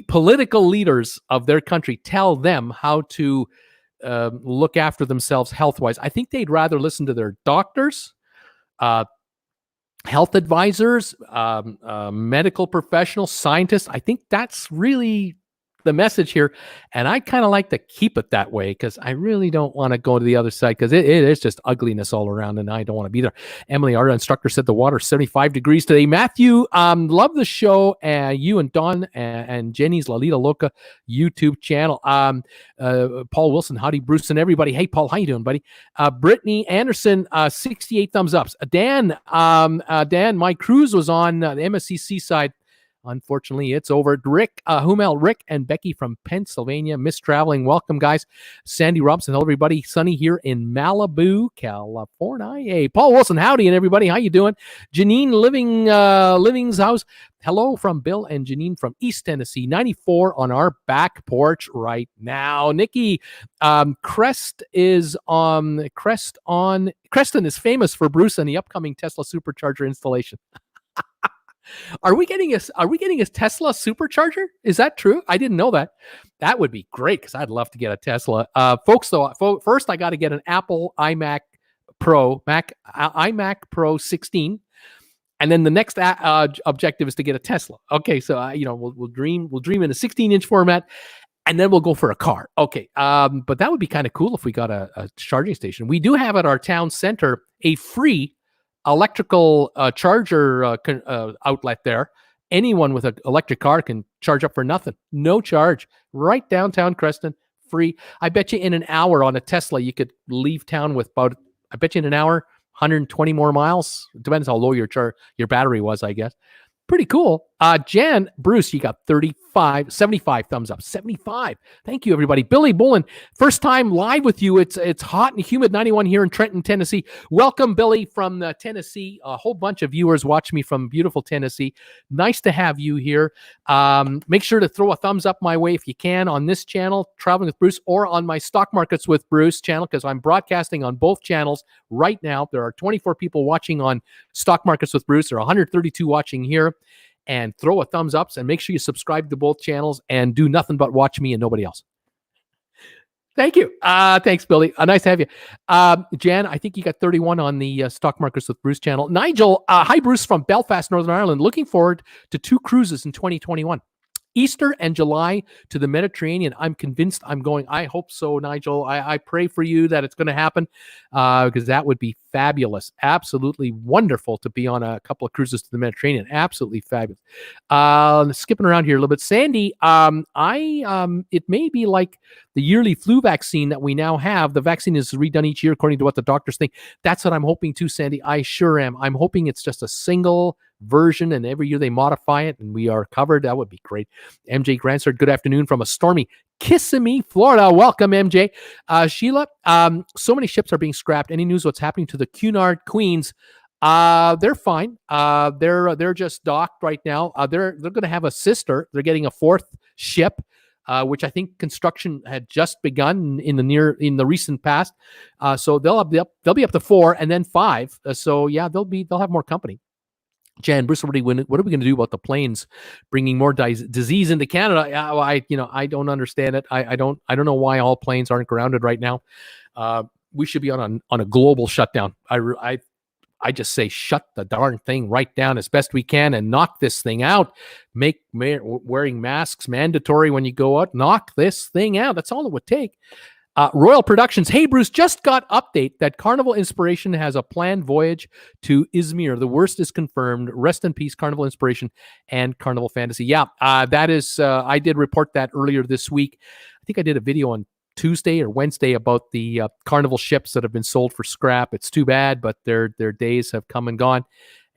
S1: political leaders of their country tell them how to look after themselves health-wise. I think they'd rather listen to their doctors, health advisors, medical professionals, scientists. I think that's really the message here. And I kind of like to keep it that way because I really don't want to go to the other side because it is just ugliness all around and I don't want to be there. Emily, our instructor, said the water's 75 degrees today. Matthew, love the show. You and Don and Jenny's Lalita Loca YouTube channel. Paul Wilson, howdy, Bruce, and everybody. Hey, Paul, how you doing, buddy? Brittany Anderson, 68 thumbs ups. Dan, my cruise was on the MSC Seaside. Unfortunately, it's over. Rick, Rick and Becky from Pennsylvania. Miss traveling. Welcome, guys. Sandy Robson, hello, everybody. Sunny here in Malibu, California. Hey, Paul Wilson, howdy, and everybody. How you doing? Janine Living's house. Hello from Bill and Janine from East Tennessee. 94 on our back porch right now. Nikki, Creston is famous for Bruce and the upcoming Tesla supercharger installation. Are we getting a Tesla supercharger? Is that true? I didn't know that. That would be great because I'd love to get a Tesla. Folks, though, first I got to get an Apple iMac Pro 16, and then the next objective is to get a Tesla. Okay, so we'll dream in a 16-inch format, and then we'll go for a car. Okay, but that would be kind of cool if we got a charging station. We do have at our town center a free electrical charger outlet there. Anyone with an electric car can charge up for nothing. No charge. Right downtown Creston. Free. I bet you in an hour on a Tesla, you could leave town with about, I bet you in an hour, 120 more miles. Depends how low your battery was, I guess. Pretty cool. Jan, Bruce, you got 75 thumbs up. 75. Thank you, everybody. Billy Bullen, first time live with you. It's hot and humid 91 here in Trenton, Tennessee. Welcome, Billy, from Tennessee. A whole bunch of viewers watch me from beautiful Tennessee. Nice to have you here. Make sure to throw a thumbs up my way if you can on this channel, Traveling with Bruce, or on my Stock Markets with Bruce channel, because I'm broadcasting on both channels right now. There are 24 people watching on Stock Markets with Bruce. There are 132 watching here. And throw a thumbs up and make sure you subscribe to both channels and do nothing but watch me and nobody else. Thank you. Thanks, Billy. Nice to have you. Jan, I think you got 31 on the Stock Markets with Bruce channel. Nigel, hi, Bruce from Belfast, Northern Ireland. Looking forward to 2 cruises in 2021. Easter and July to the Mediterranean. I'm convinced I'm going. I hope so, Nigel. I pray for you that it's going to happen because that would be fabulous. Absolutely wonderful to be on a couple of cruises to the Mediterranean. Absolutely fabulous. Skipping around here a little bit. Sandy, it may be like the yearly flu vaccine that we now have. The vaccine is redone each year according to what the doctors think. That's what I'm hoping too, Sandy. I sure am. I'm hoping it's just a single version and every year they modify it and we are covered. That would be great. MJ Gransard, good afternoon from a stormy Kissimmee, Florida. Welcome, MJ. Sheila, so many ships are being scrapped. Any news what's happening to the Cunard Queens? They're fine. They're just docked right now. They're going to have a sister. They're getting a 4th ship, which I think construction had just begun in the recent past. So they'll be up to 4 and then 5. So yeah, they'll have more company. Jan, Bruce, what are we going to do about the planes bringing more disease into Canada? I don't understand it. I don't know why all planes aren't grounded right now. We should be on a global shutdown. I just say shut the darn thing right down as best we can and knock this thing out. Make wearing masks mandatory when you go out. Knock this thing out. That's all it would take. Royal Productions. Hey, Bruce, just got update that Carnival Inspiration has a planned voyage to Izmir. The worst is confirmed. Rest in peace, Carnival Inspiration and Carnival Fantasy. Yeah, that is, I did report that earlier this week. I think I did a video on Tuesday or Wednesday about the Carnival ships that have been sold for scrap. It's too bad, but their days have come and gone.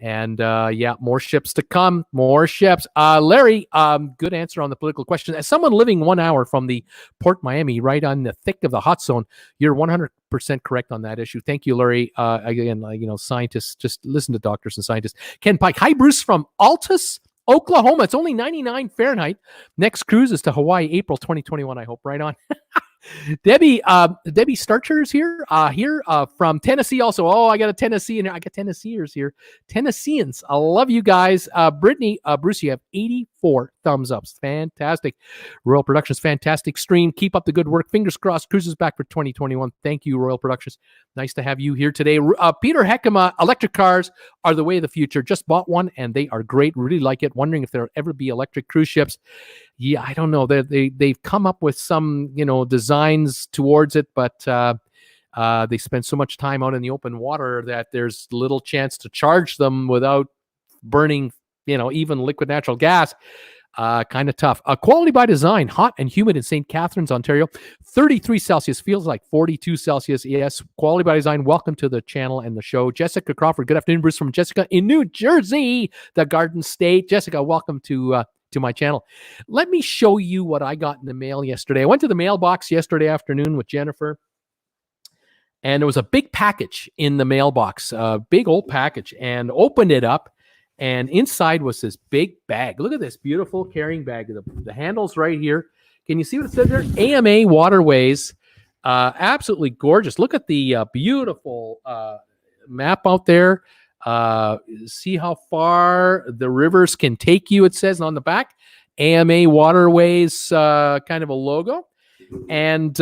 S1: And yeah, more ships to come, more ships. Larry, good answer on the political question. As someone living 1 hour from the Port Miami, right on the thick of the hot zone, you're 100% correct on that issue. Thank you, Larry. Again, scientists, just listen to doctors and scientists. Ken Pike, hi, Bruce from Altus, Oklahoma. It's only 99 Fahrenheit. Next cruise is to Hawaii, April 2021, I hope. Right on. Debbie Starcher is here from Tennessee also. Oh, I got a Tennessean here. I got Tennesseers here. Tennesseans. I love you guys. Brittany, Bruce, you have 84 thumbs ups. Fantastic. Royal Productions, fantastic stream. Keep up the good work. Fingers crossed. Cruises back for 2021. Thank you, Royal Productions. Nice to have you here today. Peter Heckema, electric cars are the way of the future. Just bought one and they are great. Really like it. Wondering if there'll ever be electric cruise ships. Yeah, I don't know. They've come up with some, designs towards it, but they spend so much time out in the open water that there's little chance to charge them without burning, even liquid natural gas. Kind of tough. Quality by Design, hot and humid in St. Catharines, Ontario. 33 Celsius, feels like 42 Celsius. Yes, Quality by Design, welcome to the channel and the show. Jessica Crawford, good afternoon, Bruce, from Jessica in New Jersey, the Garden State. Jessica, welcome to my channel. Let me show you what I got in the mail yesterday. I went to the mailbox yesterday afternoon with Jennifer, and there was a big package in the mailbox, a big old package, and opened it up, and inside was this big bag. Look at this beautiful carrying bag. The handle's right here. Can you see what it says there? AMA Waterways. Absolutely gorgeous. Look at the beautiful map out there. See how far the rivers can take you, it says on the back. AMA Waterways, kind of a logo. And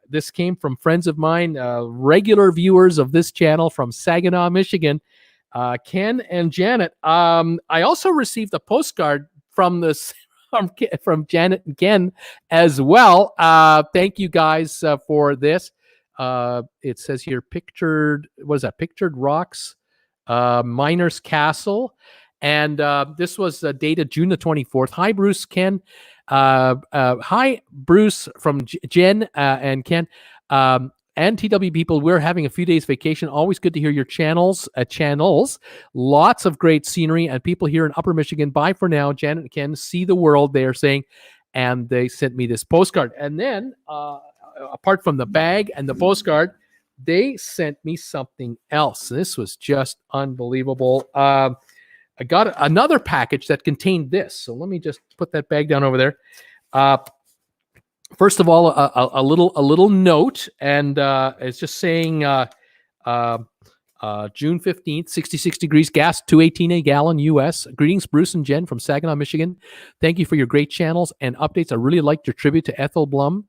S1: this came from friends of mine, regular viewers of this channel from Saginaw, Michigan, Ken and Janet. I also received a postcard from this from Janet and Ken as well. Thank you guys for this. It says here, pictured rocks, Miners Castle. And this was dated June the 24th. Hi, Bruce, Ken. Hi, Bruce from Jen and Ken. and TW people, we're having a few days vacation. Always good to hear your channels. Lots of great scenery and people here in Upper Michigan. Bye for now. Janet and Ken, see the world, they are saying. And they sent me this postcard. And then, apart from the bag and the postcard, they sent me something else. This was just unbelievable. I got another package that contained this. So let me just put that bag down over there. First of all, a little note, and it's just saying June 15th, 66 degrees, gas, $2.18 a gallon US. Greetings, Bruce and Jen from Saginaw, Michigan. Thank you for your great channels and updates. I really liked your tribute to Ethel Blum.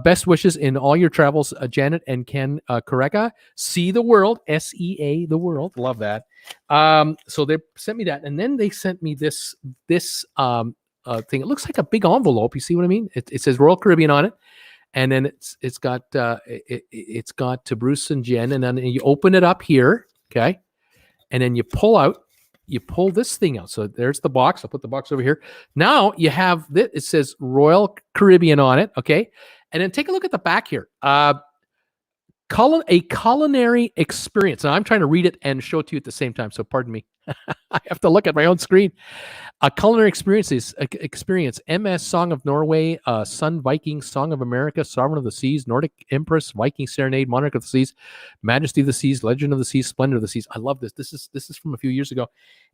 S1: Best wishes in all your travels, Janet and Ken Kareka. See the world, SEA, the world. Love that. So they sent me that, and then they sent me this thing. It looks like a big envelope. You see what I mean? It says Royal Caribbean on it, and then it's got to Bruce and Jen, and then you open it up here, okay, and then you pull this thing out. So there's the box. I'll put the box over here. Now you have this. It says Royal Caribbean on it, okay, and then take a look at the back here. A culinary experience. And I'm trying to read it and show it to you at the same time, so pardon me. I have to look at my own screen. A culinary experience. MS Song of Norway, Sun Viking, Song of America, Sovereign of the Seas, Nordic Empress, Viking Serenade, Monarch of the Seas, Majesty of the Seas, Legend of the Seas, Splendor of the Seas. I love this. This is from a few years ago.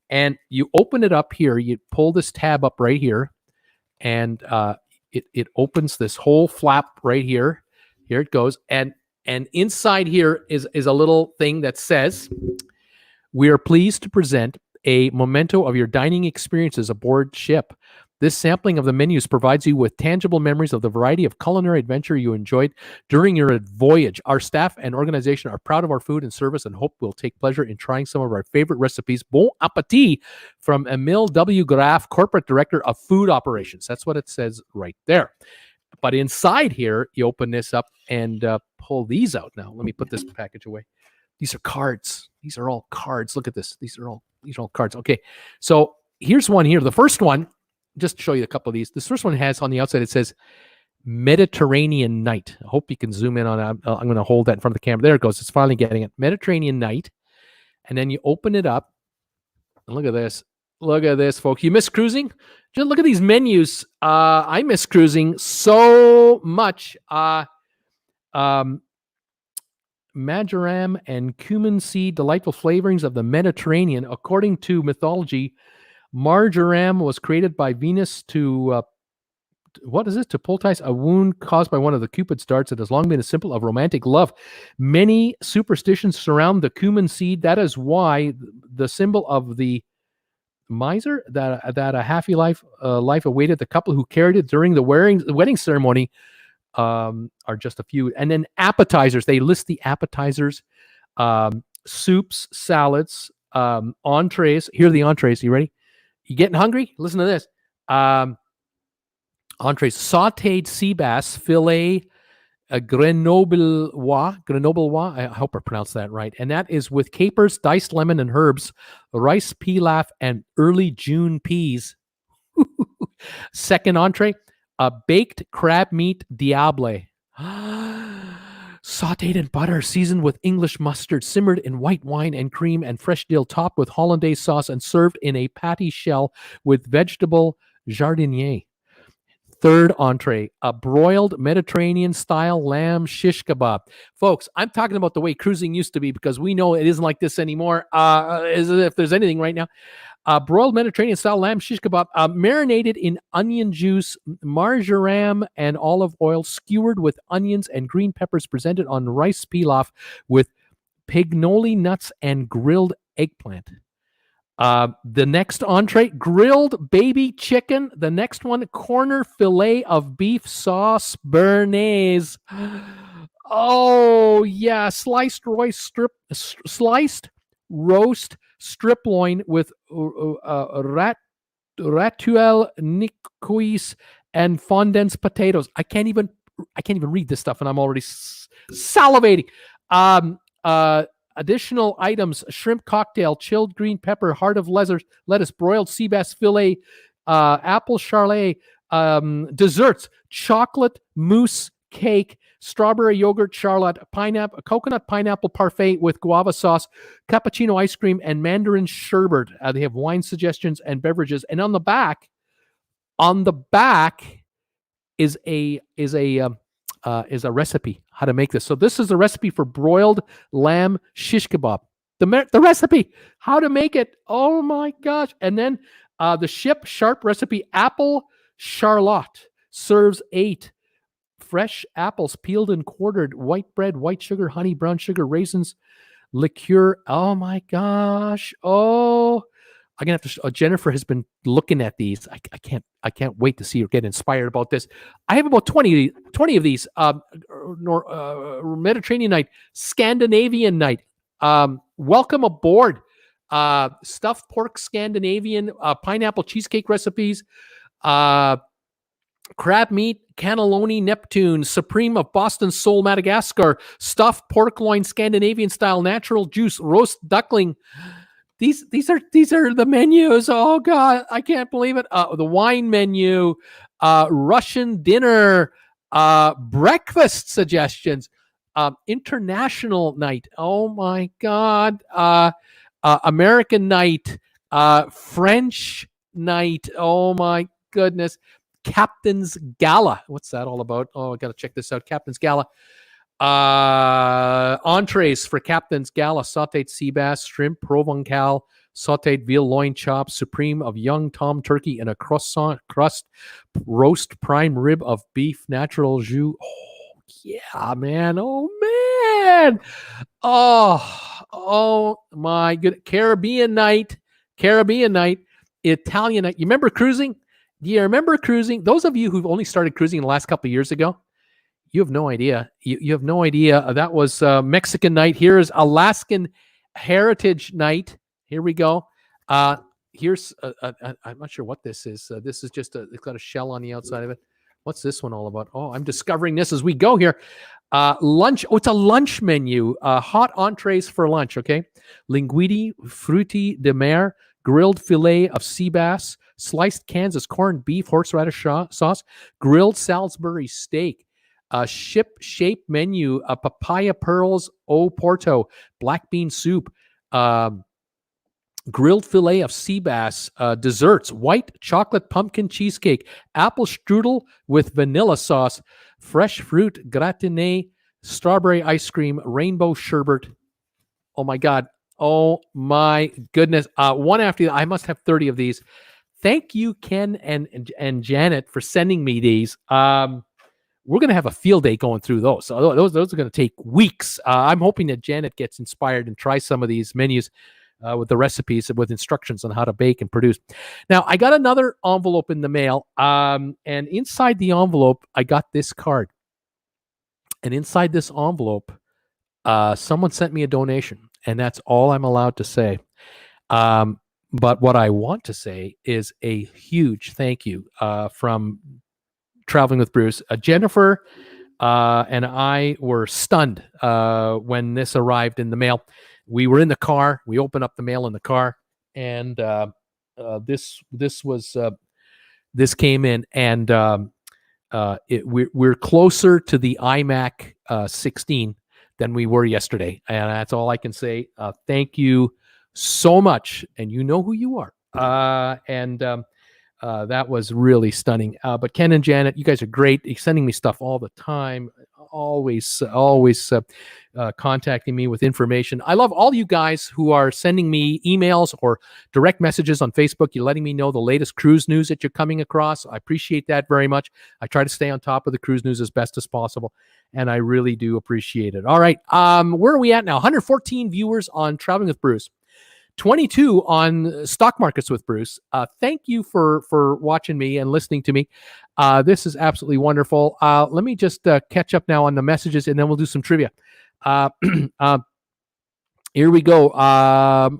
S1: And you open it up here. You pull this tab up right here, and it opens this whole flap right here. Here it goes, and inside here is a little thing that says, "We are pleased to present a memento of your dining experiences aboard ship. This sampling of the menus provides you with tangible memories of the variety of culinary adventure you enjoyed during your voyage. Our staff and organization are proud of our food and service and hope we'll take pleasure in trying some of our favorite recipes. Bon appetit," from Emil W. Graf, Corporate Director of Food Operations. That's what it says right there. But inside here, you open this up and pull these out. Now, let me put this package away. These are cards. These are all cards. Look at this. These are all cards. Okay, so here's one here. The first one, just to show you a couple of these. This first one has on the outside, it says Mediterranean Night. I hope you can zoom in on it. I'm going to hold that in front of the camera. There it goes. It's finally getting it. Mediterranean Night. And then you open it up. And look at this. Look at this, folks. You miss cruising? Just look at these menus. I miss cruising so much. Marjoram and cumin seed, delightful flavorings of the Mediterranean. According to mythology, marjoram was created by Venus to poultice a wound caused by one of the Cupid's darts. It has long been a symbol of romantic love. Many superstitions surround the cumin seed. That is why the symbol of the miser, that a happy life awaited the couple who carried it during the wedding ceremony, are just a few. And then appetizers. They list the appetizers, soups, salads, entrees. Here are the entrees. You ready? You getting hungry? Listen to this. Entrees: sautéed sea bass, filet, Grenoblois. I hope I pronounced that right. And that is with capers, diced lemon and herbs, rice pilaf, and early June peas. Second entree: a baked crab meat diable. Sautéed in butter, seasoned with English mustard, simmered in white wine and cream and fresh dill, topped with hollandaise sauce, and served in a patty shell with vegetable jardinier. Third entree: a broiled Mediterranean-style lamb shish kebab. Folks, I'm talking about the way cruising used to be, because we know it isn't like this anymore, if there's anything right now. Broiled Mediterranean-style lamb shish kebab, marinated in onion juice, marjoram, and olive oil, skewered with onions and green peppers, presented on rice pilaf with pignoli nuts and grilled eggplant. The next entree: grilled baby chicken. The next one: corner fillet of beef sauce béarnaise. Oh yeah, sliced roast strip loin with ratuelle nicoise and fondant potatoes. I can't even read this stuff, and I'm already salivating. Additional items: shrimp cocktail, chilled green pepper, heart of lettuce, broiled sea bass fillet, apple charlet, desserts: chocolate mousse cake, strawberry yogurt, charlotte, pineapple, coconut pineapple parfait with guava sauce, cappuccino ice cream, and mandarin sherbet. They have wine suggestions and beverages. And on the back is a recipe how to make this. So this is a recipe for broiled lamb shish kebab. The recipe, how to make it. Oh my gosh! And then the Ship Sharp recipe, apple charlotte, serves 8 fresh apples, peeled and quartered, white bread, white sugar, honey, brown sugar, raisins, liqueur. Oh my gosh! Oh, I'm gonna have to. Jennifer has been looking at these. I can't wait to see her get inspired about this. I have about 20 of these. Mediterranean night, Scandinavian night. Welcome aboard. Stuffed pork Scandinavian, pineapple cheesecake recipes, crab meat, cannelloni Neptune, supreme of Boston Soul Madagascar, stuffed pork loin Scandinavian style, natural juice, roast duckling. These are the menus. Oh God, I can't believe it. The wine menu, Russian dinner, breakfast suggestions, international night. Oh my God. American night, French night. Oh my goodness. Captain's Gala. What's that all about? Oh, I got to check this out. Captain's Gala. Entrees for Captain's Gala: sauteed sea bass, shrimp, provencal, sauteed veal loin chops, supreme of young tom turkey in a croissant crust, roast prime rib of beef, natural jus. Oh yeah, man. Oh man. Oh my good. Caribbean night, Italian night. You remember cruising? Do you remember cruising? Those of you who've only started cruising the last couple of years ago, you have no idea. You have no idea. That was Mexican night. Here is Alaskan Heritage Night. Here we go. Here's I'm not sure what this is. This is just it's got a shell on the outside of it. What's this one all about? Oh, I'm discovering this as we go here. Lunch. Oh, it's a lunch menu. Hot entrees for lunch. Okay. Linguine, frutti de mer, grilled fillet of sea bass, sliced Kansas corned beef, horseradish sauce, grilled Salisbury steak. Ship shape menu, papaya pearls au porto, black bean soup, grilled fillet of sea bass, desserts, white chocolate pumpkin cheesecake, apple strudel with vanilla sauce, fresh fruit gratiné, strawberry ice cream, rainbow sherbet. Oh my God. Oh my goodness. One after the other. I must have 30 of these. Thank you, Ken and Janet, for sending me these. We're going to have a field day going through those. So those are going to take weeks. I'm hoping that Janet gets inspired and tries some of these menus with the recipes, with instructions on how to bake and produce. Now, I got another envelope in the mail, and inside the envelope, I got this card. And inside this envelope, someone sent me a donation, and that's all I'm allowed to say. But what I want to say is a huge thank you from Traveling with Bruce. Jennifer and I were stunned when this arrived in the mail. We were in the car. We opened up the mail in the car, and this came in, and we're closer to the iMac 16 than we were yesterday, and that's all I can say. Thank you so much, and you know who you are. That was really stunning. But Ken and Janet, you guys are great. You're sending me stuff all the time. Always contacting me with information. I love all you guys who are sending me emails or direct messages on Facebook. You're letting me know the latest cruise news that you're coming across. I appreciate that very much. I try to stay on top of the cruise news as best as possible, and I really do appreciate it. All right. Where are we at now? 114 viewers on Traveling with Bruce. 22 on Stock Markets with Bruce. Thank you for watching me and listening to me. This is absolutely wonderful. Let me just catch up now on the messages, and then we'll do some trivia. Here we go.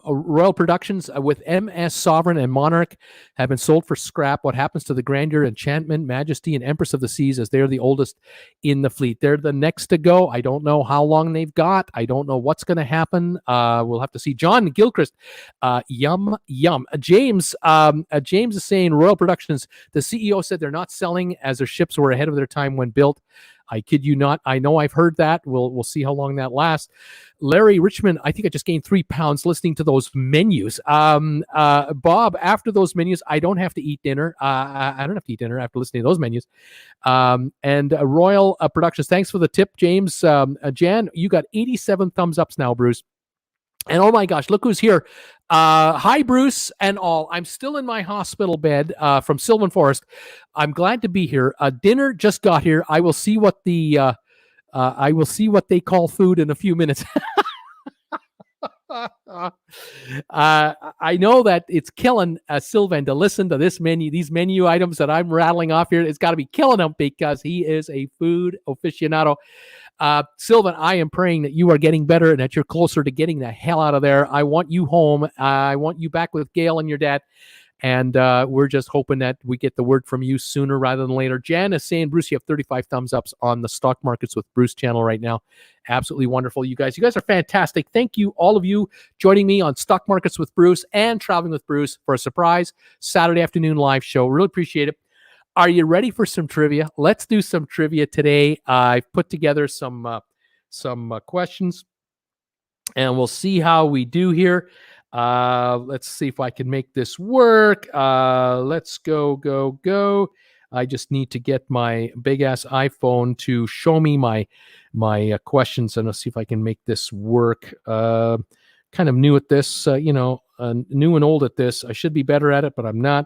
S1: Royal Productions with MS Sovereign and Monarch have been sold for scrap. What happens to the Grandeur, Enchantment, Majesty, and Empress of the Seas, as they're the oldest in the fleet? They're the next to go. I don't know how long they've got. I don't know what's going to happen. We'll have to see. John Gilchrist, yum. James is saying Royal Productions, the CEO said they're not selling as their ships were ahead of their time when built. I kid you not. I know I've heard that. We'll see how long that lasts. Larry Richmond, I think I just gained 3 pounds listening to those menus. Bob, after those menus, I don't have to eat dinner. I don't have to eat dinner after listening to those menus. And Royal Productions, thanks for the tip, James. Jan, you got 87 thumbs ups now, Bruce. And oh my gosh, look who's here. Hi, Bruce and all. I'm still in my hospital bed from Sylvan Forest. I'm glad to be here. Dinner just got here. I will see what they call food in a few minutes. I know that it's killing Sylvan to listen to these menu items that I'm rattling off here. It's got to be killing him because he is a food aficionado. Sylvan, I am praying that you are getting better and that you're closer to getting the hell out of there. I want you home. I want you back with Gail and your dad. And we're just hoping that we get the word from you sooner rather than later. Jan is saying, Bruce, you have 35 thumbs ups on the Stock Markets with Bruce channel right now. Absolutely wonderful. You guys are fantastic. Thank you, all of you, joining me on Stock Markets with Bruce and Traveling with Bruce for a surprise Saturday afternoon live show. Really appreciate it. Are you ready for some trivia? Let's do some trivia today. I've put together some questions, and we'll see how we do here. Let's see if I can make this work. Let's go. I just need to get my big ass iPhone to show me my questions, and I'll see if I can make this work. Kind of new at this, new and old at this. I should be better at it, but I'm not.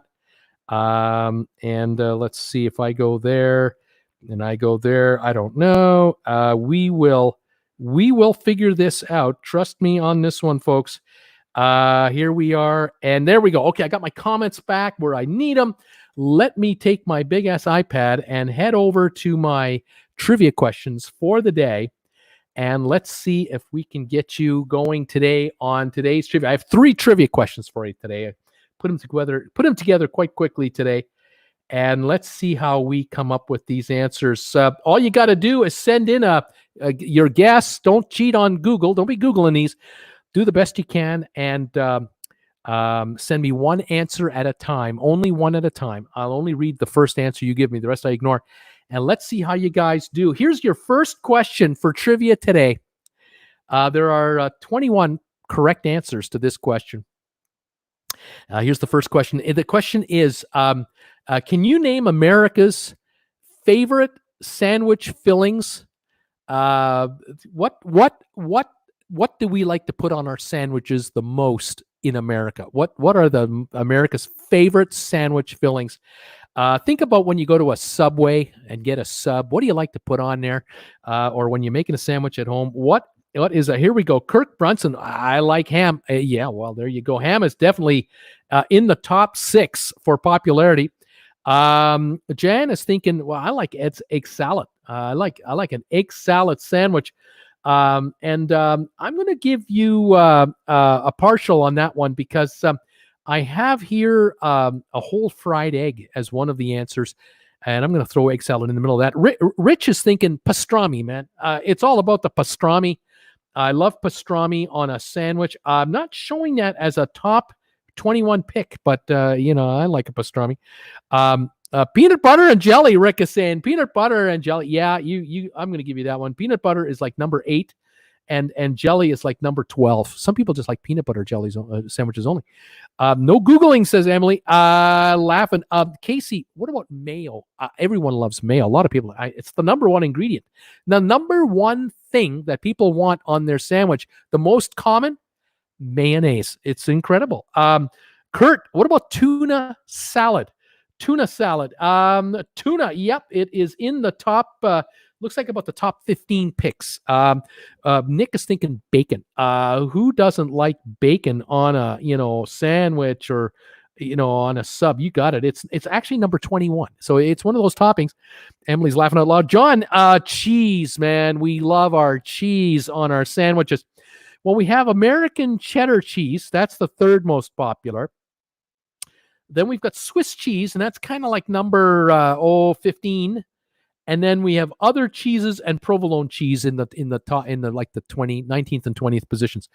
S1: And let's see if I go there and I go there. I don't know. We will figure this out. Trust me on this one, folks. Here we are. And there we go. Okay, I got my comments back where I need them. Let me take my big ass iPad and head over to my trivia questions for the day. And let's see if we can get you going today on today's trivia. I have 3 trivia questions for you today. Put them together quite quickly today. And let's see how we come up with these answers. All you got to do is send in your guess. Don't cheat on Google. Don't be Googling these. Do the best you can and send me one answer at a time. Only one at a time. I'll only read the first answer you give me. The rest I ignore. And let's see how you guys do. Here's your first question for trivia today. There are 21 correct answers to this question. Here's the first question. The question is, can you name America's favorite sandwich fillings? What do we like to put on our sandwiches the most in America? What are the America's favorite sandwich fillings? Think about when you go to a Subway and get a sub. What do you like to put on there? Or when you're making a sandwich at home, what is a, here we go. Kirk Brunson, I like ham. Yeah, well, there you go. Ham is definitely in the top 6 for popularity. Jan is thinking, well, I like Ed's egg salad. I like an egg salad sandwich. And I'm going to give you a partial on that one because I have here a whole fried egg as one of the answers. And I'm going to throw egg salad in the middle of that. Rich is thinking pastrami, man. It's all about the pastrami. I love pastrami on a sandwich. I'm not showing that as a top 21 pick, but I like a pastrami. Peanut butter and jelly, Rick is saying. Peanut butter and jelly. Yeah, I'm going to give you that one. Peanut butter is like number 8, and jelly is like number 12. Some people just like peanut butter jellies sandwiches only. No Googling, says Emily. Laughing. Casey, what about mayo? Everyone loves mayo. A lot of people. It's the number 1 ingredient. The number 1 thing that people want on their sandwich, the most common, mayonnaise. It's incredible. Kurt, what about tuna salad? Tuna salad. Tuna, yep, it is in the top, looks like about the top 15 picks. Nick is thinking bacon. Who doesn't like bacon on a, sandwich or, on a sub? You got it. It's actually number 21. So it's one of those toppings. Emily's laughing out loud. John, cheese, man. We love our cheese on our sandwiches. Well, we have American cheddar cheese. That's the 3rd most popular. Then we've got Swiss cheese, and that's kind of like number 15. And then we have other cheeses and provolone cheese in the top, in the like the 19th and 20th positions.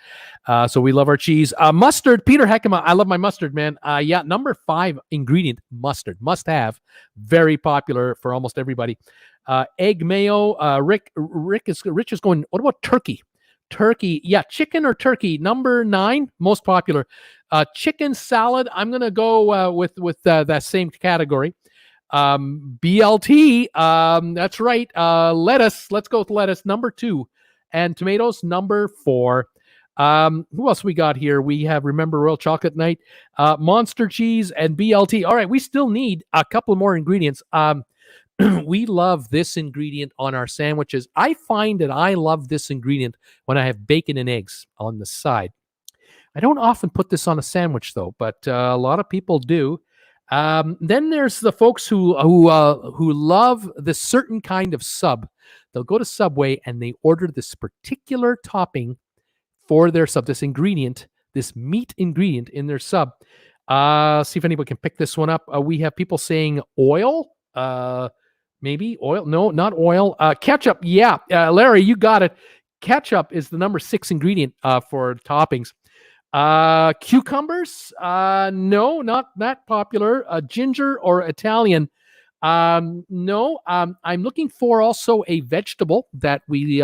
S1: So we love our cheese. Mustard, Peter Heckema. I love my mustard, man. Yeah, number 5 ingredient, mustard. Must have. Very popular for almost everybody. Egg mayo. Rich is going, what about turkey? Turkey, yeah, chicken or turkey. Number 9, most popular. Chicken salad. I'm gonna go with that same category. BLT. That's right. Lettuce. Let's go with lettuce. Number 2, and tomatoes. Number 4. Who else we got here? We have Remember Royal Chocolate Night, Monster Cheese, and BLT. All right, we still need a couple more ingredients. We love this ingredient on our sandwiches. I find that I love this ingredient when I have bacon and eggs on the side. I don't often put this on a sandwich, though, but a lot of people do. Then there's the folks who love this certain kind of sub. They'll go to Subway and they order this particular topping for their sub, this ingredient, this meat ingredient in their sub. See if anybody can pick this one up. We have people saying oil. Maybe oil. No, not oil. Ketchup. Yeah. Larry, you got it. Ketchup is the number 6 ingredient for toppings. Cucumbers. No, not that popular. Ginger or Italian. No. I'm looking for also a vegetable that we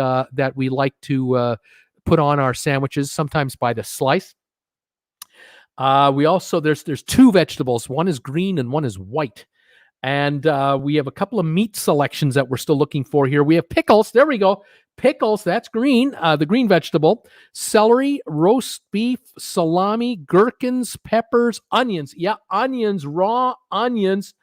S1: like to put on our sandwiches, sometimes by the slice. We also, there's 2 vegetables. One is green and one is white. And we have a couple of meat selections that we're still looking for here. We have pickles. There we go. Pickles, that's green, the green vegetable. Celery, roast beef, salami, gherkins, peppers, onions. Yeah, onions, raw onions.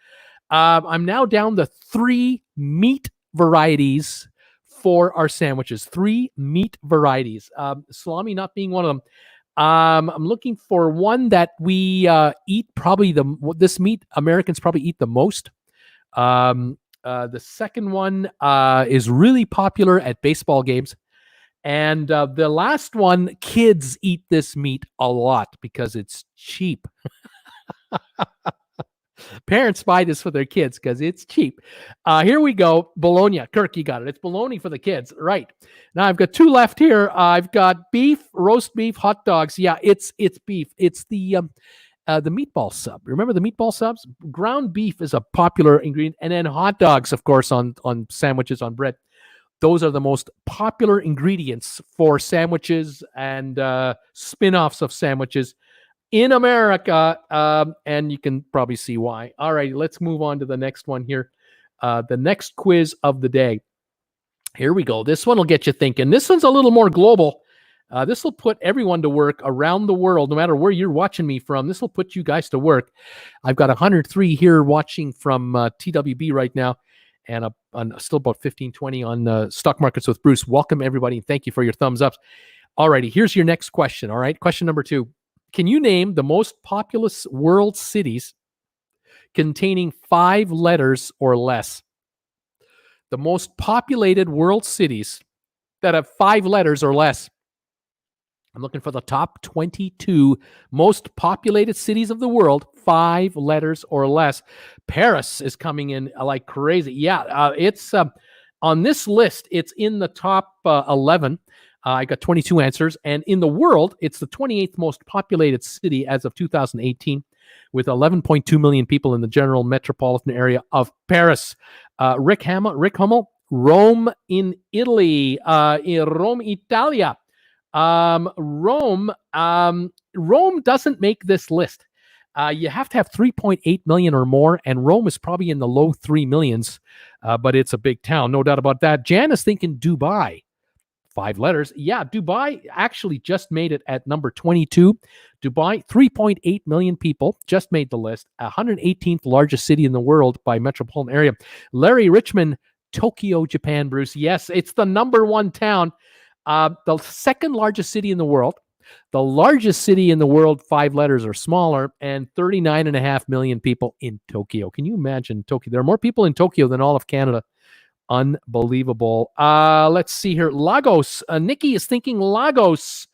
S1: I'm now down to 3 meat varieties for our sandwiches. 3 meat varieties. Salami not being one of them. I'm looking for one that we eat probably this meat Americans probably eat the most. The second one is really popular at baseball games. And the last one, kids eat this meat a lot because it's cheap. Parents buy this for their kids because it's cheap. Here we go. Bologna. Kirk, you got it. It's bologna for the kids. Right. Now I've got 2 left here. I've got beef, roast beef, hot dogs. Yeah, it's beef. It's the meatball sub. Remember the meatball subs? Ground beef is a popular ingredient. And then hot dogs, of course, on sandwiches, on bread. Those are the most popular ingredients for sandwiches and spin-offs of sandwiches in America, and you can probably see why. All right, let's move on to the next one here. The next quiz of the day. Here we go. This one will get you thinking. This one's a little more global. This will put everyone to work around the world, no matter where you're watching me from. This will put you guys to work. I've got 103 here watching from TWB right now, and still about 15, 20 on Stock Markets with Bruce. Welcome, everybody, and thank you for your thumbs ups. All righty, here's your next question. All right, question number 2. Can you name the most populous world cities containing 5 letters or less? The most populated world cities that have 5 letters or less. I'm looking for the top 22 most populated cities of the world, 5 letters or less. Paris is coming in like crazy. Yeah, it's on this list. It's in the top 11. I got 22 answers. And in the world, it's the 28th most populated city as of 2018, with 11.2 million people in the general metropolitan area of Paris. Rick Hummel, Rome in Italy. Rome, Italia. Rome doesn't make this list. You have to have 3.8 million or more, and Rome is probably in the low 3 millions, but it's a big town, no doubt about that. Jan is thinking Dubai. 5 letters. Yeah, Dubai actually just made it at number 22. Dubai, 3.8 million people, just made the list. 118th largest city in the world by metropolitan area. Larry Richmond, Tokyo, Japan, Bruce. Yes, it's the number 1 town. The second largest city in the world. The largest city in the world, 5 letters or smaller, and 39.5 million people in Tokyo. Can you imagine Tokyo? There are more people in Tokyo than all of Canada. Unbelievable. Let's see here. Lagos. Nikki is thinking Lagos.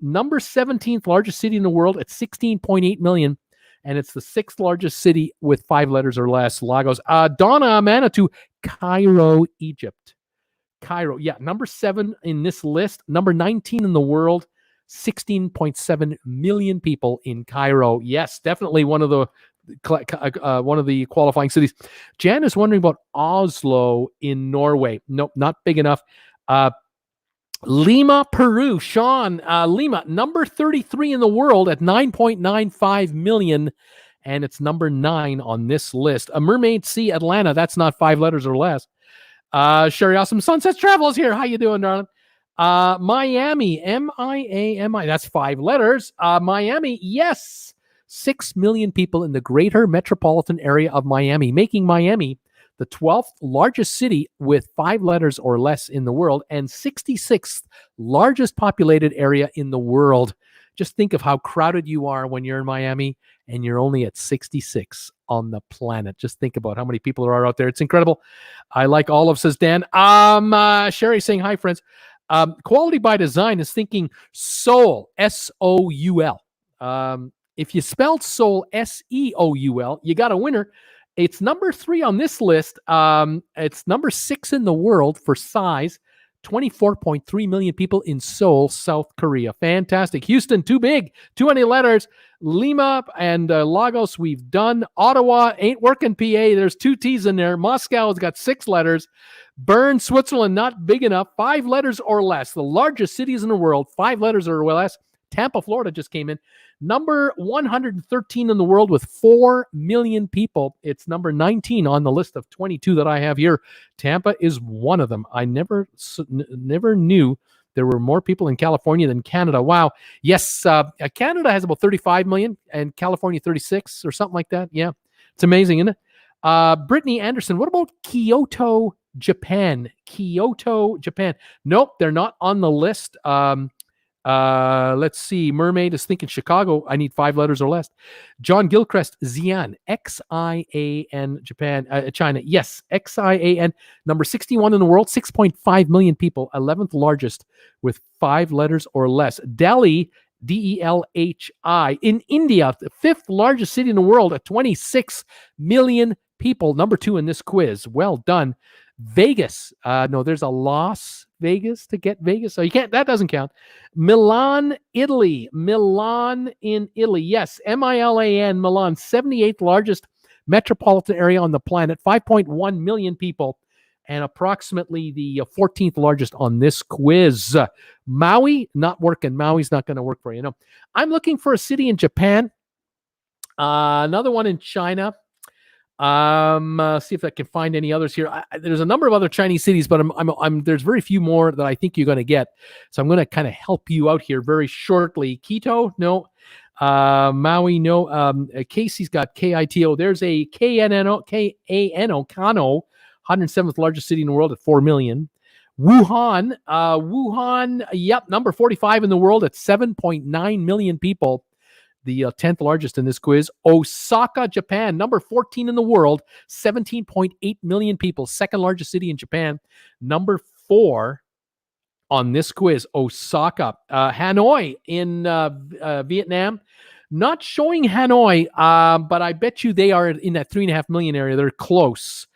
S1: Number 17th largest city in the world at 16.8 million. and it's the 6th largest city with 5 letters or less. Lagos. Donna Manitou, Cairo, Egypt. Cairo, yeah, number 7 in this list, number 19 in the world, 16.7 million people in Cairo. Yes, definitely one of the qualifying cities. Jan is wondering about Oslo in Norway. Nope, not big enough. Lima, Peru. Sean, Lima, number 33 in the world at 9.95 million, and it's number 9 on this list. Mermaid Sea, Atlanta. That's not 5 letters or less. Sherry Awesome Sunsets Travel is here. How you doing, darling? Miami, Miami. That's 5 letters. Miami, yes. 6 million people in the greater metropolitan area of Miami, making Miami the 12th largest city with 5 letters or less in the world and 66th largest populated area in the world. Just think of how crowded you are when you're in Miami and you're only at 66 on the planet. Just think about how many people there are out there. It's incredible. I like Olive, says Dan. Sherry saying, hi, friends. Quality by Design is thinking Seoul, S-O-U-L. If you spelled Seoul, S-E-O-U-L, you got a winner. It's number 3 on this list. It's number 6 in the world for size. 24.3 million people in Seoul, South Korea. Fantastic. Houston, too big. Too many letters. Lima and Lagos, we've done. Ottawa, ain't working, PA. There's 2 T's in there. Moscow has got 6 letters. Bern, Switzerland, not big enough. 5 letters or less. The largest cities in the world, 5 letters or less. Tampa, Florida just came in. Number 113 in the world with 4 million people. It's number 19 on the list of 22 that I have here. Tampa is one of them. I never knew there were more people in California than Canada. Wow. Yes, Canada has about 35 million and California 36 or something like that. Yeah, it's amazing, isn't it? Brittany Anderson, what about Kyoto, Japan? Kyoto, Japan. Nope, they're not on the list. Let's see. Mermaid is thinking Chicago. I need 5 letters or less. John Gilchrist, Xi'an, X-I-A-N, Japan, China. Yes, X-I-A-N. Number 61 in the world, 6.5 million people, 11th largest with 5 letters or less. Delhi, D-E-L-H-I. In India, the 5th largest city in the world at 26 million people. Number 2 in this quiz. Well done. Vegas. No, there's a Las Vegas to get Vegas. So you can't, that doesn't count. Milan, Italy. Milan in Italy. Yes, M-I-L-A-N, Milan, 78th largest metropolitan area on the planet, 5.1 million people, and approximately the 14th largest on this quiz. Maui, not working. Maui's not going to work for you. No, I'm looking for a city in Japan. Another one in China. See if I can find any others here. There's a number of other Chinese cities, but there's very few more that I think you're going to get. So I'm going to kind of help you out here very shortly. Quito, no. Maui, no. Casey's got K-I-T-O. There's a K-N-N-O, K-A-N-O, Kano, 107th largest city in the world at 4 million. Wuhan, yep, number 45 in the world at 7.9 million people. The 10th largest in this quiz. Osaka, Japan, number 14 in the world, 17.8 million people, 2nd largest city in Japan. Number 4 on this quiz, Osaka. Hanoi in Vietnam, not showing Hanoi, but I bet you they are in that 3.5 million area. They're close.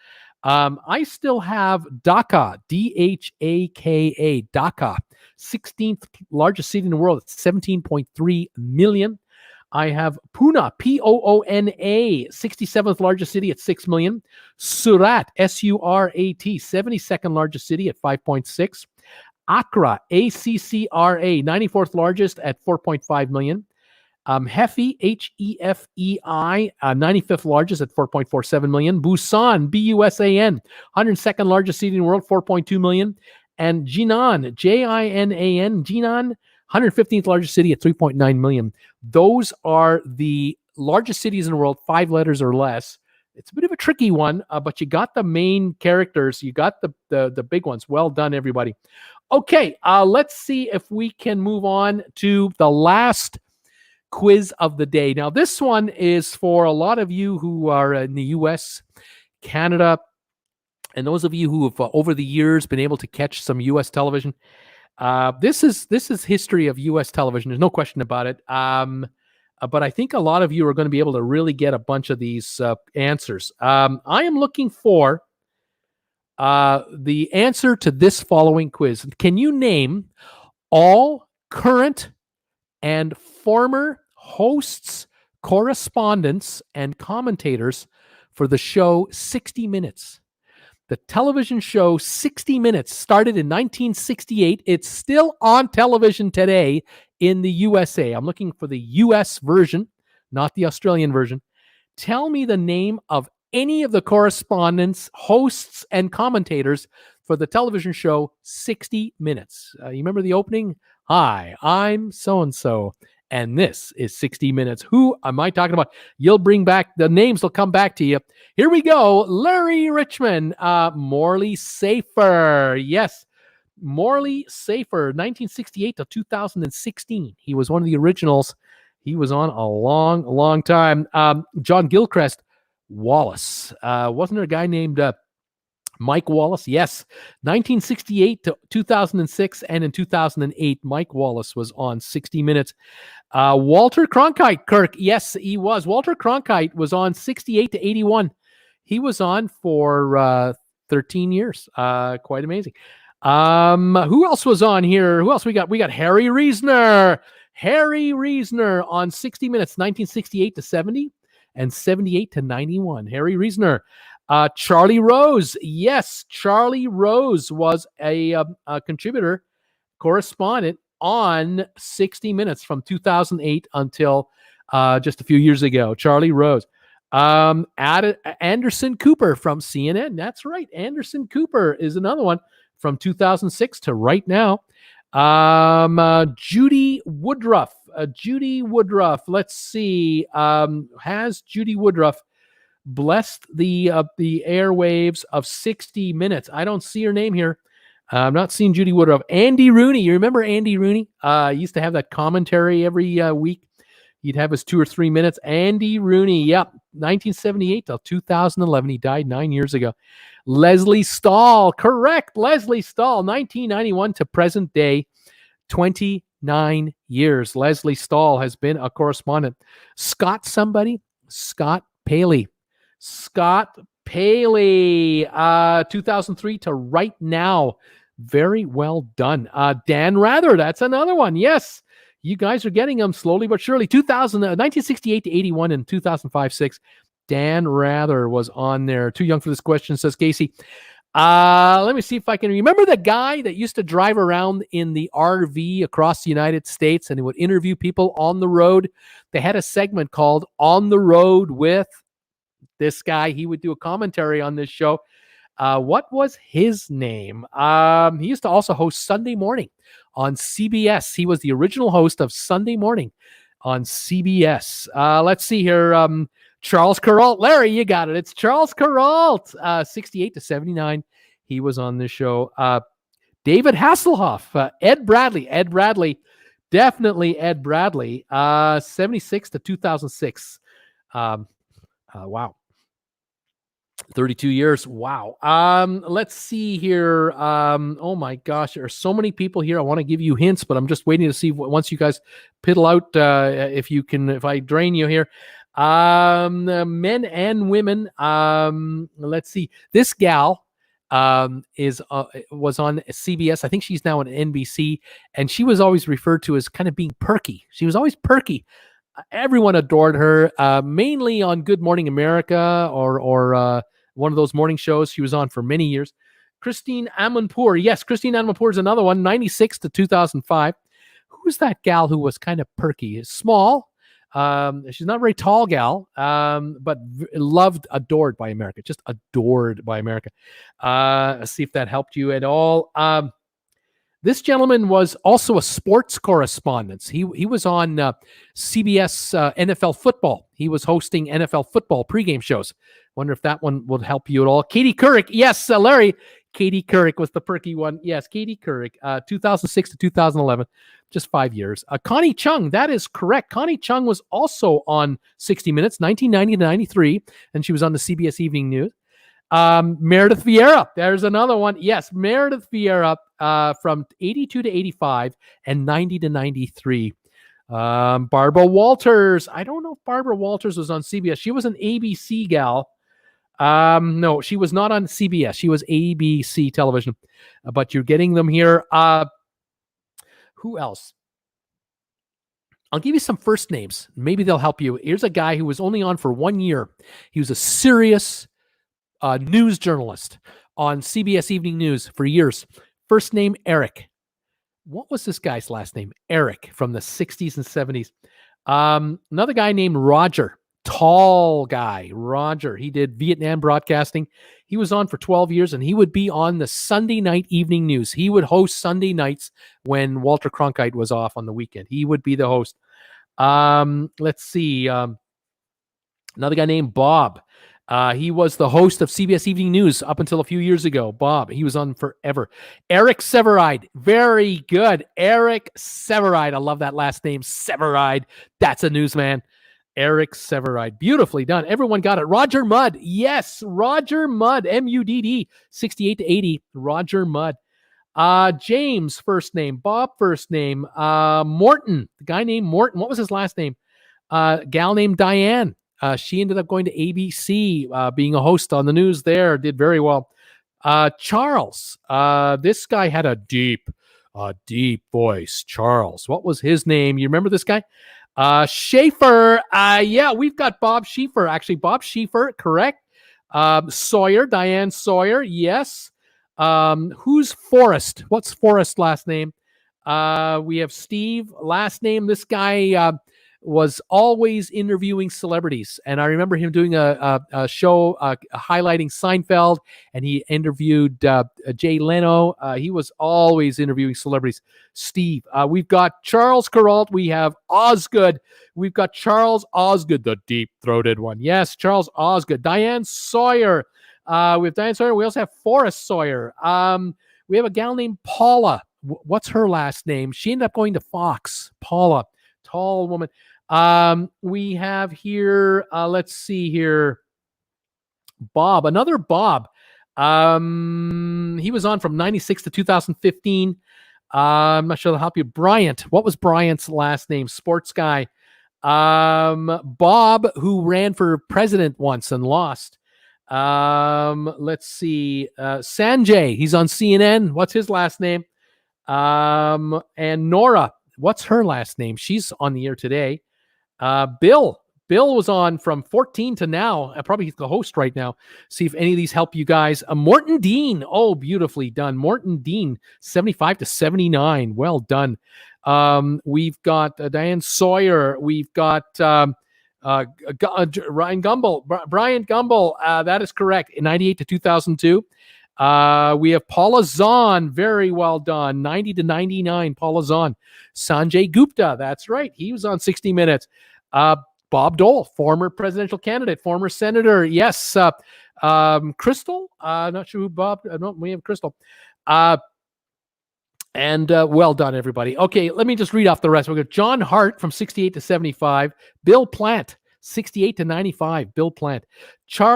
S1: I still have Dhaka, D-H-A-K-A, Dhaka, 16th largest city in the world, 17.3 million. I have Pune, P-O-O-N-A, 67th largest city at 6 million. Surat, S-U-R-A-T, 72nd largest city at 5.6. Accra, A-C-C-R-A, 94th largest at 4.5 million. Hefei, H-E-F-E-I, 95th largest at 4.47 million. Busan, B-U-S-A-N, 102nd largest city in the world, 4.2 million. And Jinan, J-I-N-A-N, Jinan, 115th largest city at 3.9 million. Those are the largest cities in the world, 5 letters or less. It's a bit of a tricky one, but you got the main characters. You got the big ones. Well done, everybody. Okay, let's see if we can move on to the last quiz of the day. Now, this one is for a lot of you who are in the U.S., Canada, and those of you who have over the years been able to catch some U.S. television. This is history of U.S. television. There's no question about it. but I think a lot of you are going to be able to really get a bunch of these answers. I am looking for the answer to this following quiz. Can you name all current and former hosts, correspondents, and commentators for the show 60 Minutes? The television show 60 Minutes started in 1968. It's still on television today in the USA. I'm looking for the US version, not the Australian version. Tell me the name of any of the correspondents, hosts, and commentators for the television show 60 Minutes. You remember the opening? Hi, I'm so-and-so, and this is 60 Minutes. Who am I talking about? You'll bring back, the names will come back to you. Here we go. Larry Richmond, Morley Safer. Yes, Morley Safer, 1968 to 2016. He was one of the originals. He was on a long, long time. John Gilchrist, Wallace. Wasn't there a guy named Mike Wallace? Yes. 1968 to 2006, and in 2008, Mike Wallace was on 60 Minutes. Walter Cronkite, Kirk. Yes, he was. Walter Cronkite was on 68 to 81. He was on for 13 years. Quite amazing. Who else was on here? Who else we got? We got Harry Reasoner. Harry Reasoner on 60 Minutes, 1968 to 70 and 78 to 91. Harry Reasoner. Charlie Rose. Yes, Charlie Rose was a contributor, correspondent on 60 Minutes from 2008 until just a few years ago. Charlie Rose. Anderson Cooper from CNN. That's right. Anderson Cooper is another one from 2006 to right now. Judy Woodruff. Judy Woodruff. Let's see. Has Judy Woodruff blessed the airwaves of 60 Minutes? I don't see her name here. I'm not seeing Judy Woodruff. Andy Rooney. You remember Andy Rooney? He used to have that commentary every week. He'd have his 2 or 3 minutes. Andy Rooney. Yep. 1978 till 2011. He died 9 years ago. Leslie Stahl. Correct. Leslie Stahl. 1991 to present day. 29 years. Leslie Stahl has been a correspondent. Scott somebody? Scott Paley. Scott Paley. 2003 to right now. Very well done. Dan Rather. That's another one. Yes. You guys are getting them slowly but surely. 1968 to 81 and 2005-6. Dan Rather was on there. Too young for this question, says Casey. Let me see if I can remember the guy that used to drive around in the RV across the United States and he would interview people on the road. They had a segment called On the Road with this guy. He would do a commentary on this show. What was his name? He used to also host Sunday Morning on CBS. He was the original host of Sunday Morning on CBS. Let's see here. Charles Kuralt. Larry, you got it. It's Charles Kuralt. 68 to 79. He was on this show. David Hasselhoff. Ed Bradley. Ed Bradley. Definitely Ed Bradley. 76 to 2006. Wow. 32 years. Wow. Let's see here. Oh my gosh, there are so many people here. I want to give you hints, but I'm just waiting to see once you guys piddle out, if I drain you here. Men and women. Let's see. This gal was on CBS. I think she's now on NBC, and she was always referred to as kind of being perky. She was always perky. Everyone adored her, mainly on Good Morning America or one of those morning shows she was on for many years. Christine Amanpour. Yes, Christine Amanpour is another one, 96 to 2005. Who's that gal who was kind of perky? Small. She's not a very tall gal, but loved, adored by America. Just adored by America. Let's see if that helped you at all. This gentleman was also a sports correspondent. He was on CBS NFL football. He was hosting NFL football pregame shows. Wonder if that one would help you at all. Katie Couric. Yes, Larry. Katie Couric was the perky one. Yes, Katie Couric. 2006 to 2011. Just 5 years. Connie Chung. That is correct. Connie Chung was also on 60 Minutes, 1990 to 93. And she was on the CBS Evening News. Meredith Vieira. There's another one. Yes, Meredith Vieira from 82 to 85 and 90 to 93. Barbara Walters. I don't know if Barbara Walters was on CBS. She was an ABC gal. No, she was not on CBS. She was ABC television. But you're getting them here. Who else? I'll give you some first names. Maybe they'll help you. Here's a guy who was only on for 1 year. He was a serious news journalist on CBS Evening News for years. First name, Eric. What was this guy's last name? Eric, from the 60s and 70s. Another guy named Roger. Tall guy, Roger. He did Vietnam broadcasting. He was on for 12 years, and he would be on the Sunday night evening news. He would host Sunday nights when Walter Cronkite was off on the weekend. He would be the host. Let's see. Another guy named Bob. He was the host of CBS Evening News up until a few years ago. Bob, he was on forever. Eric Severide, very good. Eric Severide, I love that last name, Severide. That's a newsman. Eric Severide, beautifully done. Everyone got it. Roger Mudd, yes, Roger Mudd, M-U-D-D, 68 to 80. Roger Mudd. James, first name. Bob, first name. Morton, the guy named Morton. What was his last name? Gal named Diane. She ended up going to ABC, being a host on the news there, did very well. Charles, this guy had a deep voice. Charles, what was his name? You remember this guy? Schaefer, yeah, we've got Bob Schieffer. Actually, Bob Schieffer, correct. Sawyer, Diane Sawyer, yes. Who's Forrest? What's Forrest's last name? We have Steve, last name. This guy was always interviewing celebrities. And I remember him doing a show highlighting Seinfeld, and he interviewed Jay Leno. He was always interviewing celebrities. Steve. We've got Charles Kuralt. We have Osgood. We've got Charles Osgood, the deep-throated one. Yes, Charles Osgood. Diane Sawyer. We have Diane Sawyer. We also have Forrest Sawyer. We have a gal named Paula. What's her last name? She ended up going to Fox. Paula. Tall woman. We have here, let's see here, Bob, another Bob. He was on from 96 to 2015. I'm not sure that'll help you. Bryant. What was Bryant's last name? Sports guy. Bob, who ran for president once and lost. Let's see. Sanjay. He's on CNN. What's his last name? And Nora. What's her last name? She's on the air today. Bill was on from 14 to now. Probably he's the host right now. See if any of these help you guys. Morton Dean. Oh, beautifully done. Morton Dean, 75 to 79. Well done. We've got Diane Sawyer. We've got Ryan Gumbel. Brian Gumbel. That is correct. In 98 to 2002. We have Paula Zahn, very well done, 90 to 99, Paula Zahn. Sanjay Gupta, that's right, he was on 60 Minutes. Bob Dole, former presidential candidate, former senator, yes. Crystal, not sure who Bob, no, we have Crystal. And well done, everybody. Okay, let me just read off the rest. We've got John Hart from 68 to 75, Bill Plant, 68 to 95, Bill Plant.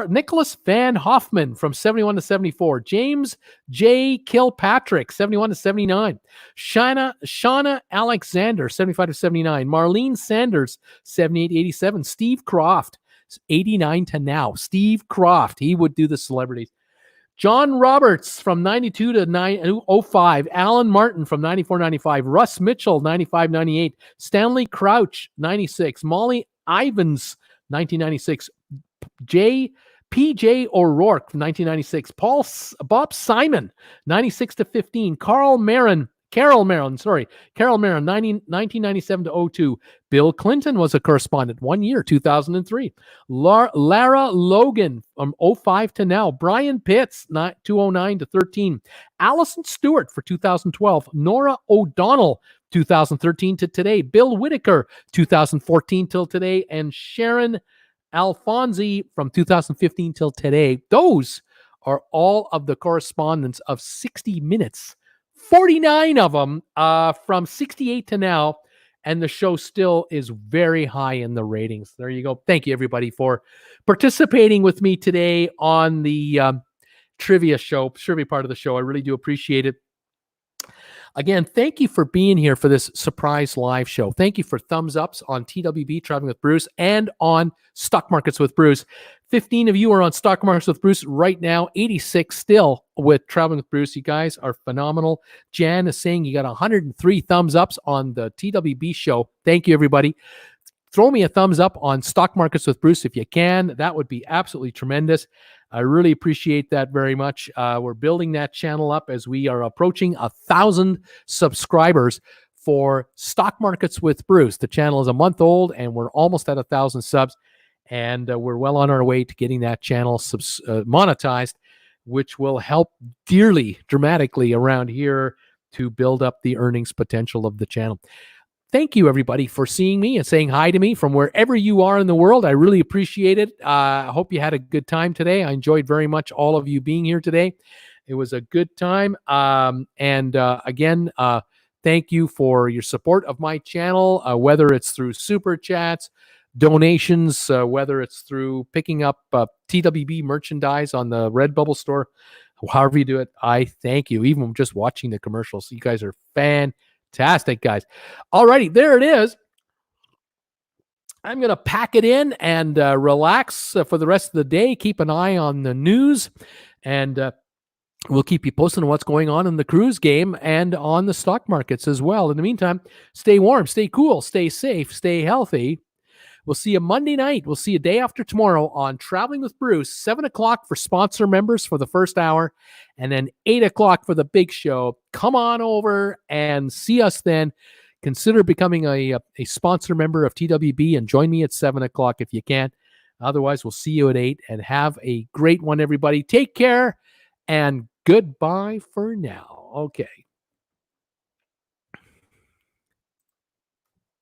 S1: Nicholas Van Hoffman from 71 to 74. James J. Kilpatrick, 71 to 79. Shauna Alexander, 75 to 79. Marlene Sanders, 78 to 87. Steve Croft, 89 to now. Steve Croft, he would do the celebrities. John Roberts from 92 to 05. Alan Martin from 94 95. Russ Mitchell, 95 98. Stanley Crouch, 96. Molly Ivins, 1996. P.J. O'Rourke from 1996. Bob Simon, 96 to 15. Carol Marin, 1997 to 02. Bill Clinton was a correspondent 1 year, 2003. Lara Logan from 05 to now. Brian Pitts, 2009 to 13. Allison Stewart for 2012. Nora O'Donnell, 2013 to today. Bill Whitaker, 2014 till today. And Sharon Alfonsi from 2015 till today. Those are all of the correspondents of 60 Minutes. 49 of them from 68 to now. And the show still is very high in the ratings. There you go. Thank you, everybody, for participating with me today on the trivia part of the show. I really do appreciate it. Again, thank you for being here for this surprise live show. Thank you for thumbs ups on TWB Traveling with Bruce and on Stock Markets with Bruce. 15 of you are on Stock Markets with Bruce right now, 86 still with Traveling with Bruce. You guys are phenomenal. Jan is saying you got 103 thumbs ups on the TWB show. Thank you, everybody. Throw me a thumbs up on Stock Markets with Bruce if you can. That would be absolutely tremendous. I really appreciate that very much. We're building that channel up as we are approaching 1,000 subscribers for Stock Markets with Bruce. The channel is a month old, and we're almost at 1,000 subs, and we're well on our way to getting that channel monetized, which will help dearly, dramatically around here to build up the earnings potential of the channel. Thank you, everybody, for seeing me and saying hi to me from wherever you are in the world. I really appreciate it. I hope you had a good time today. I enjoyed very much all of you being here today. It was a good time. Again, thank you for your support of my channel, whether it's through super chats, donations, whether it's through picking up TWB merchandise on the RedBubble Store, however you do it. I thank you, even just watching the commercials. You guys are fantastic, guys. Alrighty, there it is. I'm going to pack it in and relax for the rest of the day. Keep an eye on the news, and we'll keep you posted on what's going on in the cruise game and on the stock markets as well. In the meantime, stay warm, stay cool, stay safe, stay healthy. We'll see you Monday night. We'll see you day after tomorrow on Traveling with Bruce, 7 o'clock for sponsor members for the first hour, and then 8 o'clock for the big show. Come on over and see us then. Consider becoming a sponsor member of TWB and join me at 7 o'clock if you can. Otherwise, we'll see you at 8, and have a great one, everybody. Take care, and goodbye for now. Okay.